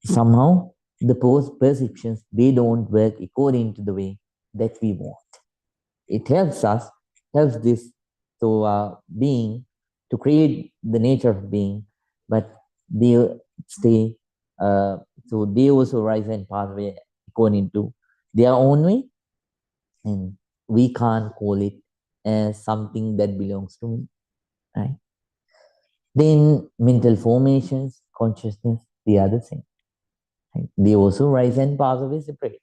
somehow the perceptions, they don't work according to the way that we want. It helps us, helps this being to create the nature of being, but they stay, so they also rise and pass away according to their own way, and we can't call it as something that belongs to me, right? Then mental formations, consciousness, the other thing. Right? They also rise and pass away separately.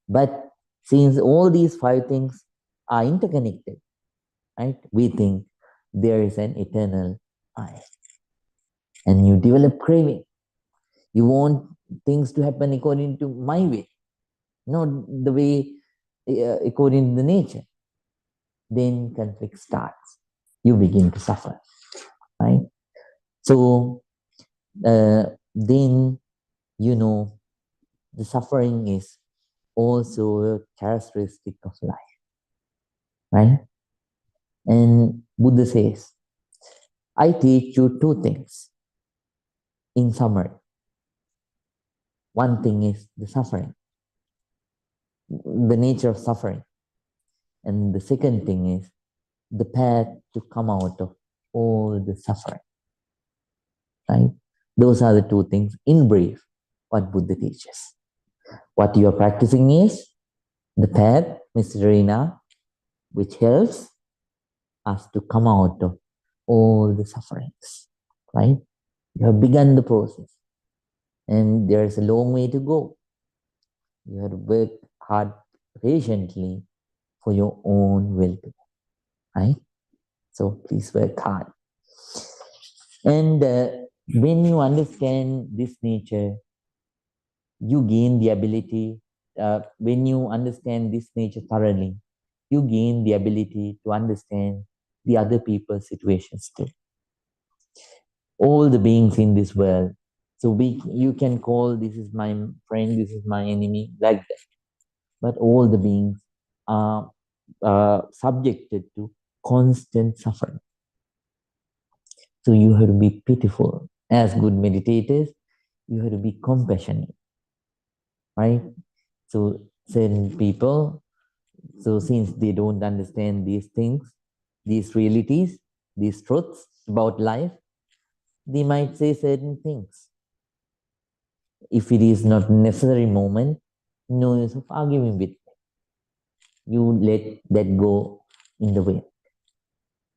But since all these five things are interconnected, right? We think there is an eternal I. And you develop craving. You want things to happen according to my way, not the way according to the nature. Then conflict starts. You begin to suffer, right? So then, the suffering is also a characteristic of life, right? And Buddha says, I teach you two things in summary. One thing is the suffering, the nature of suffering. And the second thing is the path to come out of all the suffering, right? Those are the two things in brief what Buddha teaches. What you are practicing is the path, Mr. Reena, which helps us to come out of all the sufferings, right? You have begun the process and there is a long way to go. You have to work hard patiently for your own well-being, right? So please work hard. And when you understand this nature, you gain the ability, when you understand this nature thoroughly, you gain the ability to understand the other people's situations too. All the beings in this world. So you can call this is my friend, this is my enemy, like that. But all the beings are subjected to constant suffering. So you have to be pitiful. As good meditators, you have to be compassionate, right? So certain people, so since they don't understand these things, these realities, these truths about life, they might say certain things. If it is not necessary moment, no use of arguing with them. You let that go in the wind.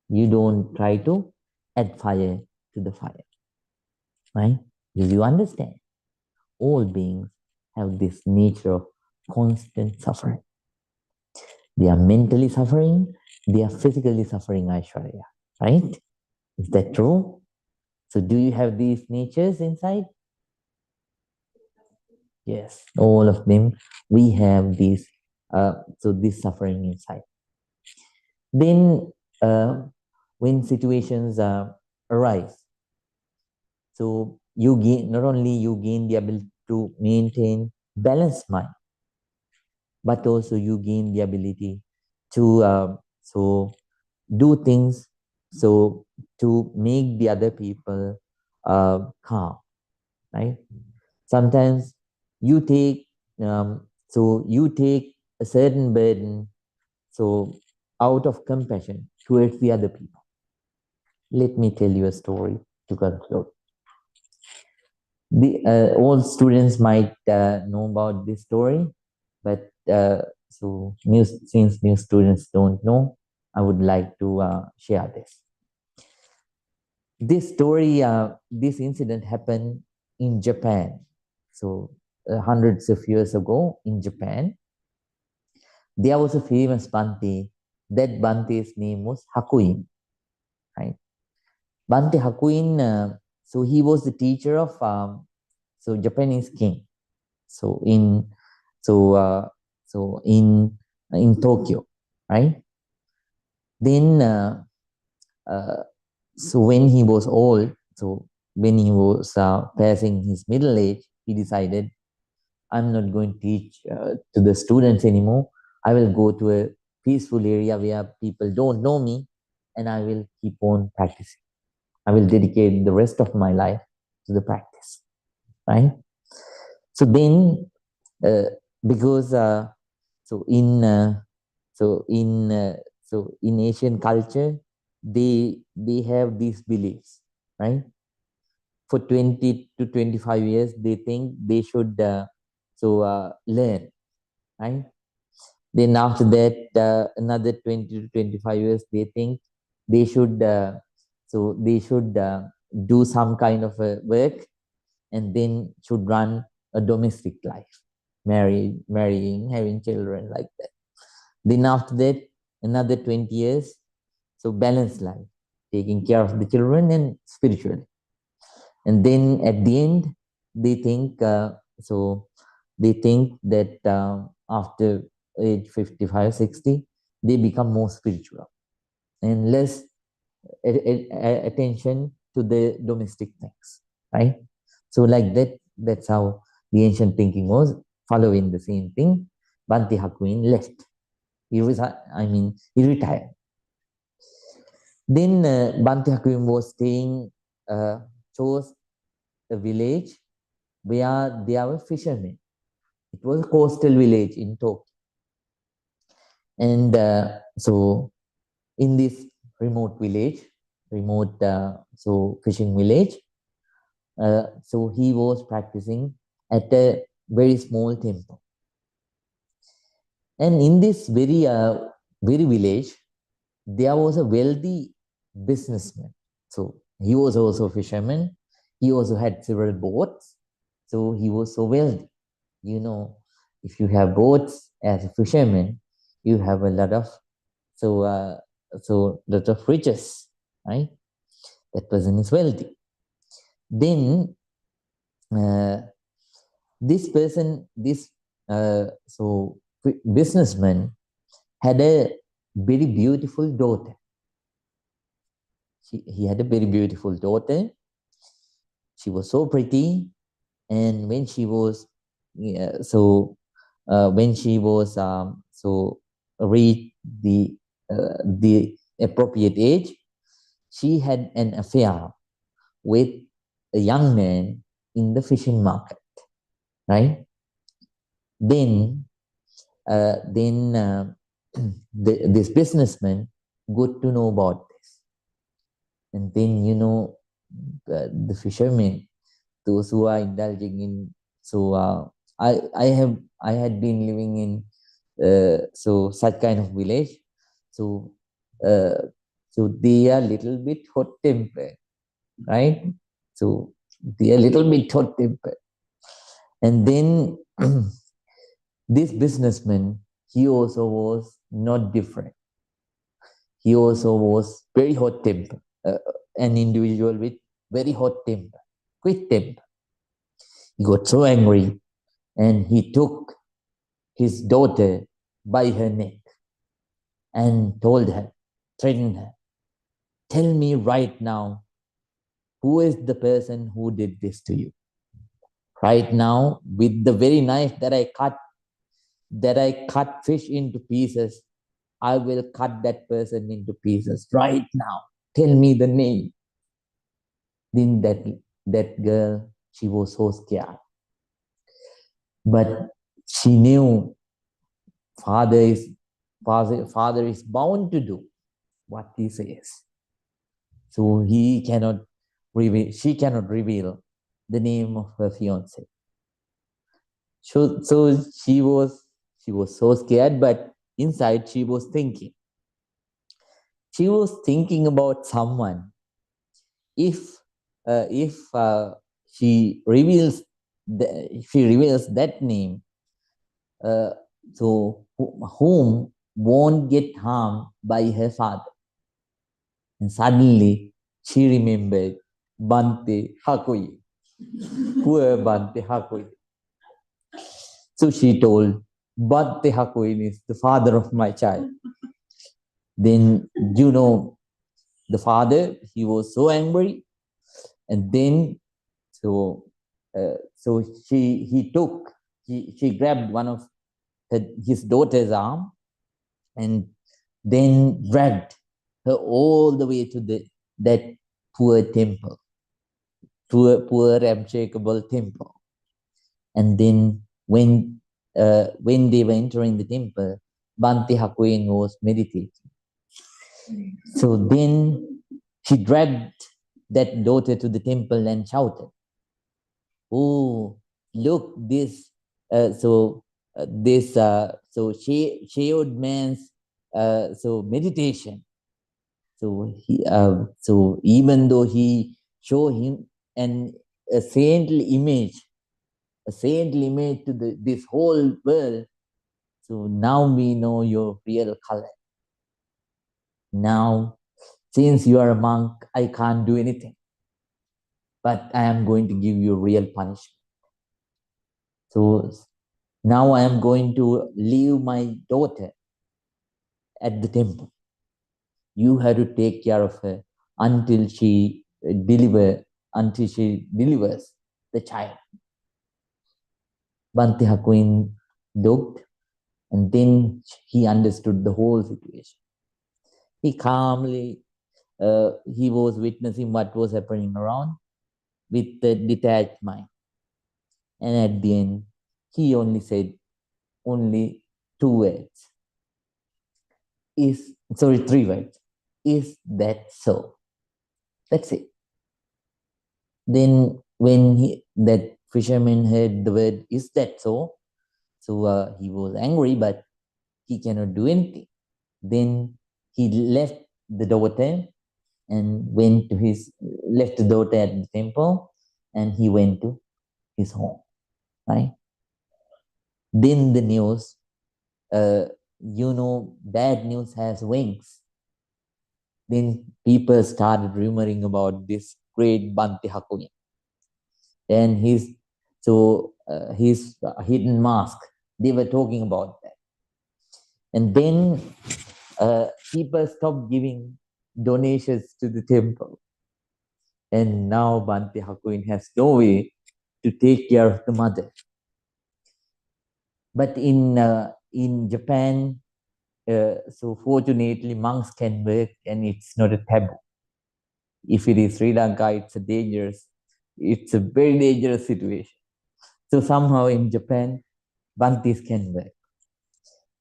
You don't try to add fire to the fire, right? Because you understand all beings have this nature of constant suffering. They are mentally suffering, they are physically suffering, Aishwarya, right? Is that true? So do you have these natures inside? Yes, all of them. We have these, this suffering inside. Then when situations arise, so you gain, not only you gain the ability to maintain balanced mind, but also you gain the ability to do things so to make the other people calm, right? Sometimes you take you take a certain burden so out of compassion towards the other people. Let me tell you a story to conclude. All students might know about this story. But since new students don't know, I would like to share this. This story, this incident happened in Japan. So hundreds of years ago in Japan, there was a famous Bhante. That Bhante's name was Hakuin, right? Bhante Hakuin, so he was the teacher of Japanese king. So in so uh, so in Tokyo, right? Then when he was old, so when he was passing his middle age, he decided, I'm not going to teach to the students anymore. I will go to a peaceful area where people don't know me, and I will keep on practicing. I will dedicate the rest of my life to the practice, right? So then, uh, because so in so in so in Asian culture, they have these beliefs, right? For 20 to 25 years, they think they should learn, right? Then after that, another 20 to 25 years, they think they should do some kind of a work, and then should run a domestic life, marrying, having children, like that. Then after that, another 20 years, so balanced life, taking care of the children and spiritually. And then at the end, they think that after age 55, 60, they become more spiritual and less attention to the domestic things, right? So like that, that's how the ancient thinking was, following the same thing. Bhante Hakuin left. He retired. Then Bhante Hakuin was staying, chose a village where there were fishermen. It was a coastal village in Tokyo. And in this remote village, fishing village, so he was practicing at a very small temple. And in this very village, there was a wealthy businessman. So he was also a fisherman. He also had several boats. So he was so wealthy. You know, if you have boats as a fisherman, you have a lot of lot of riches, right? That person is wealthy. Then uh, this person, this businessman had a very beautiful daughter. He had a very beautiful daughter. She was so pretty, and when she was yeah, so when she was reached the appropriate age, she had an affair with a young man in the fishing market, right? Then then this businessman got to know about this, and then the fishermen, those who are indulging in so I had been living in such kind of village, so uh, so they are little bit hot tempered, right? So they are little bit hot tempered, and then this businessman, he also was not different. He also was very hot temper, an individual with very hot temper, quick temper. He got so angry, and he took his daughter by her neck and told her, threatened her, tell me right now, who is the person who did this to you? Right now, with the very knife that I cut fish into pieces, I will cut that person into pieces right now. Tell me the name. Then that girl, she was so scared. But she knew father is father is bound to do what he says. So she cannot reveal the name of her fiance. So she was She was so scared, but inside she was thinking. She was thinking about someone. If she reveals she reveals that name, uh, so whom won't get harmed by her father. And suddenly she remembered Bante Hakui, poor Bante Hakui. So she told, Bante Hakui is the father of my child. Then, the father, he was so angry. And then, so she grabbed one of his daughter's arm and then dragged her all the way to that poor temple, poor unshakable temple. And then when they were entering the temple, Bante Hakuin was meditating. So then she dragged that daughter to the temple and shouted, "Oh, look, shaved man's meditation." So even though he show him an a saintly image, a saintly image to this whole world. So now we know your real color. Now, since you are a monk, I can't do anything, but I am going to give you real punishment. So now I am going to leave my daughter at the temple. You have to take care of her until she delivers the child. Bante Hakuin looked, and then he understood the whole situation. He calmly, he was witnessing what was happening around with a detached mind. And at the end, he only said only two words. Three words. Is that so? That's it. Then when that fisherman heard the word, is that so? So he was angry, but he cannot do anything. Then he left the daughter and left the daughter at the temple, and he went to his home. Right? Then the news, bad news has wings. Then people started rumoring about this great Bante Hakuin and his hidden mask. They were talking about that. And then people stopped giving donations to the temple. And now Bante Hakuin has no way to take care of the mother. But in Japan, so fortunately, monks can work, and it's not a taboo. If it is Sri Lanka, it's a very dangerous situation. So somehow in Japan, Bhantis can work.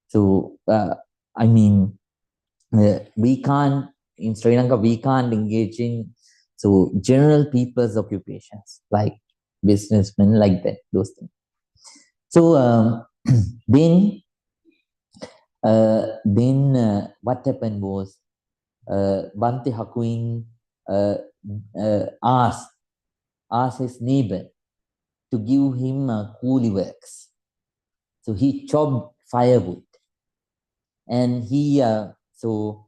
So I mean, we can't in Sri Lanka we can't engage in general people's occupations like businessmen like that those things. So then what happened was Bante Hakuin asked his neighbor to give him coolie works. So he chopped firewood, and he took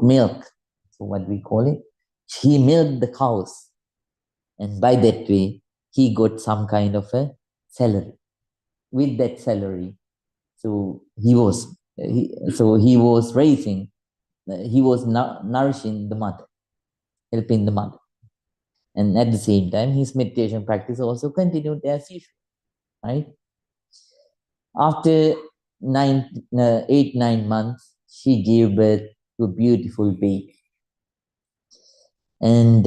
milk. So what we call it? He milked the cows, and by that way he got some kind of a salary. With that salary, so he was raising, he was nourishing the mother, helping the mother, and at the same time his meditation practice also continued as usual, right? After 8-9 months, she gave birth to a beautiful baby, and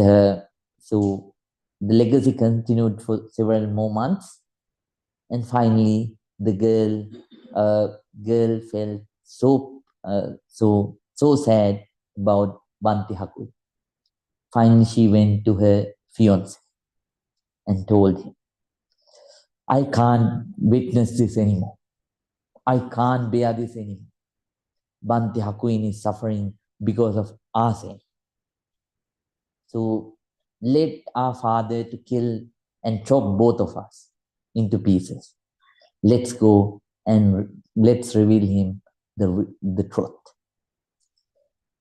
so the legacy continued for several more months, and finally the girl felt so sad about Banti Haku. Finally, she went to her fiance and told him. I can't witness this anymore. I can't bear this anymore. Bhante Hakuin is suffering because of our sin. So let our father to kill and chop both of us into pieces. Let's go and let's reveal him the truth.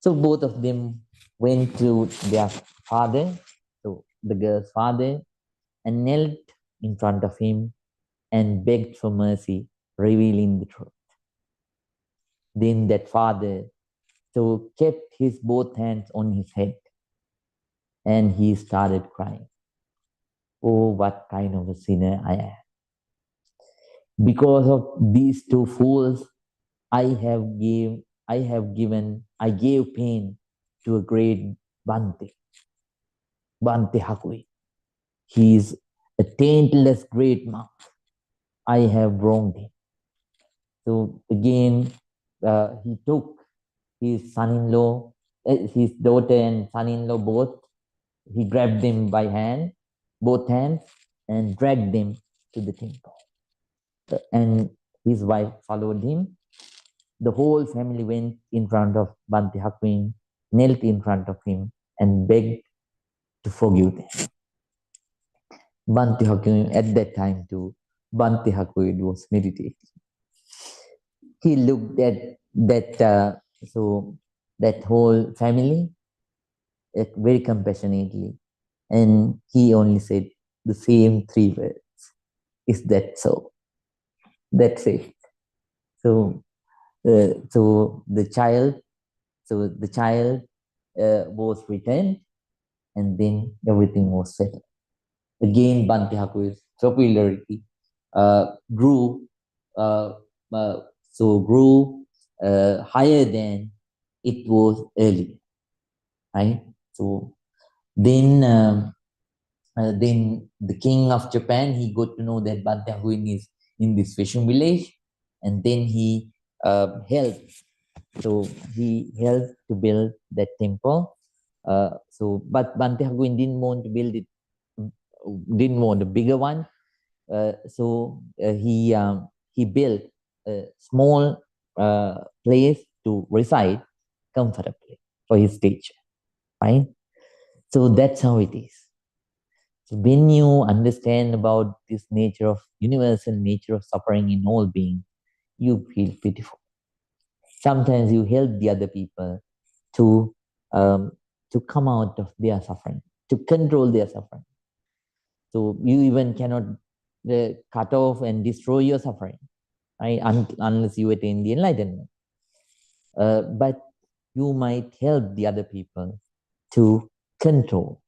So both of them went to their father, so the girl's father, and knelt in front of him and begged for mercy, revealing the truth. Then that father so kept his both hands on his head and he started crying. Oh, what kind of a sinner I am. Because of these two fools, I gave pain to a great Bhante Hakui. He is a taintless great monk. I have wronged him. So again, he took his son-in-law, his daughter and son-in-law both. He grabbed them by both hands, and dragged them to the temple. And his wife followed him. The whole family went in front of Bhante Hakuin, knelt in front of him, and begged to forgive them. Bhante Hakuin, at that time too, Bhante Hakuin was meditating. He looked at that whole family very compassionately, and he only said the same three words: "Is that so?" That's it. So, so the child, was returned, and then everything was settled. Again, Bhante Hakuin's popularity grew, uh, uh, grew higher than it was earlier, right? So then the king of Japan, he got to know that Bhante Hakuin is in this fishing village, and then he helped. So he helped to build that temple. But Bhante Hakuin didn't want to build it, didn't want a bigger one. He built a small place to reside comfortably for his teacher, right? So that's how it is. So when you understand about this nature of universal nature of suffering in all beings, you feel pitiful. Sometimes you help the other people to um, to come out of their suffering, to control their suffering. So you even cannot cut off and destroy your suffering, right? Unless you attain the enlightenment. But you might help the other people to control,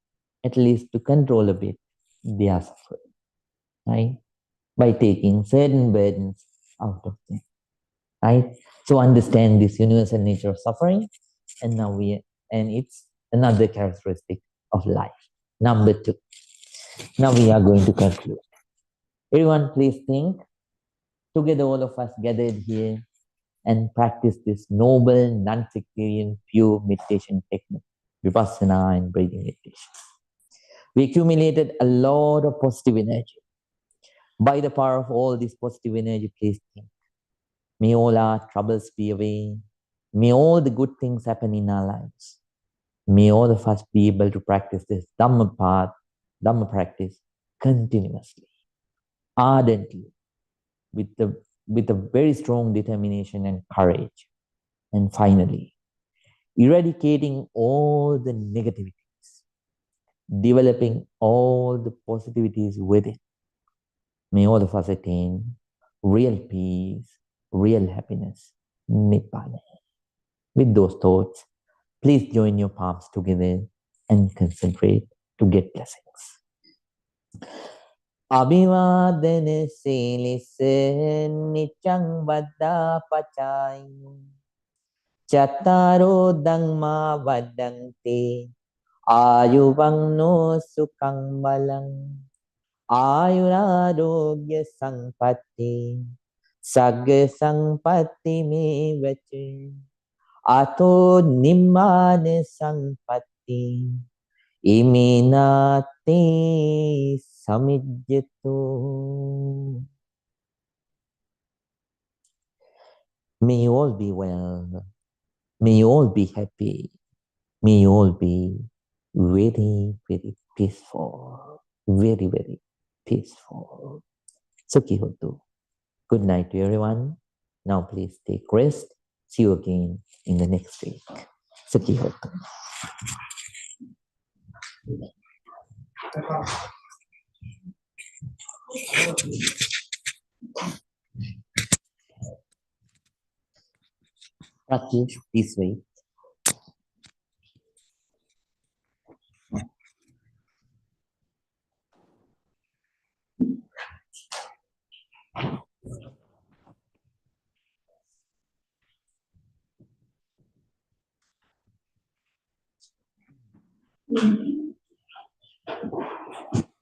at least to control a bit their suffering, right? By taking certain burdens out of them, right? So understand this universal nature of suffering, and it's another characteristic of life. Number two. Now we are going to conclude. Everyone, please think. Together, all of us gathered here and practice this noble, non-sectarian, pure meditation technique, vipassana and breathing meditation. We accumulated a lot of positive energy. By the power of all this positive energy, please think. May all our troubles be away. May all the good things happen in our lives. May all of us be able to practice this Dhamma practice continuously, ardently, with a very strong determination and courage. And finally, eradicating all the negativities, developing all the positivities within. May all of us attain real peace, real happiness, Nibbana. With those thoughts, please join your palms together and concentrate to get blessings. අභිවාදන සීලිස නිච්ඡං වද්දා පචායිනෝ චත්තාරෝ ධම්මා වද්දන්තේ ආයුවන්නෝ සුඛං බලං ආයුරාෝග්‍ය සංපත්ති සග්ග සංපත්ති මේවච අතෝ නිම්මාන සංපත්ති ඉමිනාතේ samijjatu. May you all be well. May you all be happy. May you all be very, very peaceful. Very, very peaceful. Sukhi hotu. Good night to everyone. Now please take rest. See you again in the next week. Sukhi hotu. Practice this way.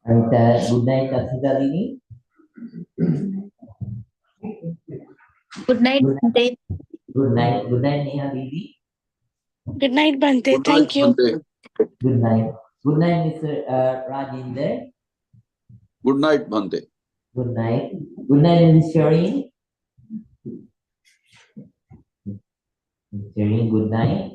And good night, Asita Dini. Good night, Bhante. Good night. Good night, Neha Didi. Good night, Bhante. Thank you. Good night. Good night, Mr. Rajinder. Good night, Bhante. Good night. Good night, Ms. Shireen. Shireen, good night.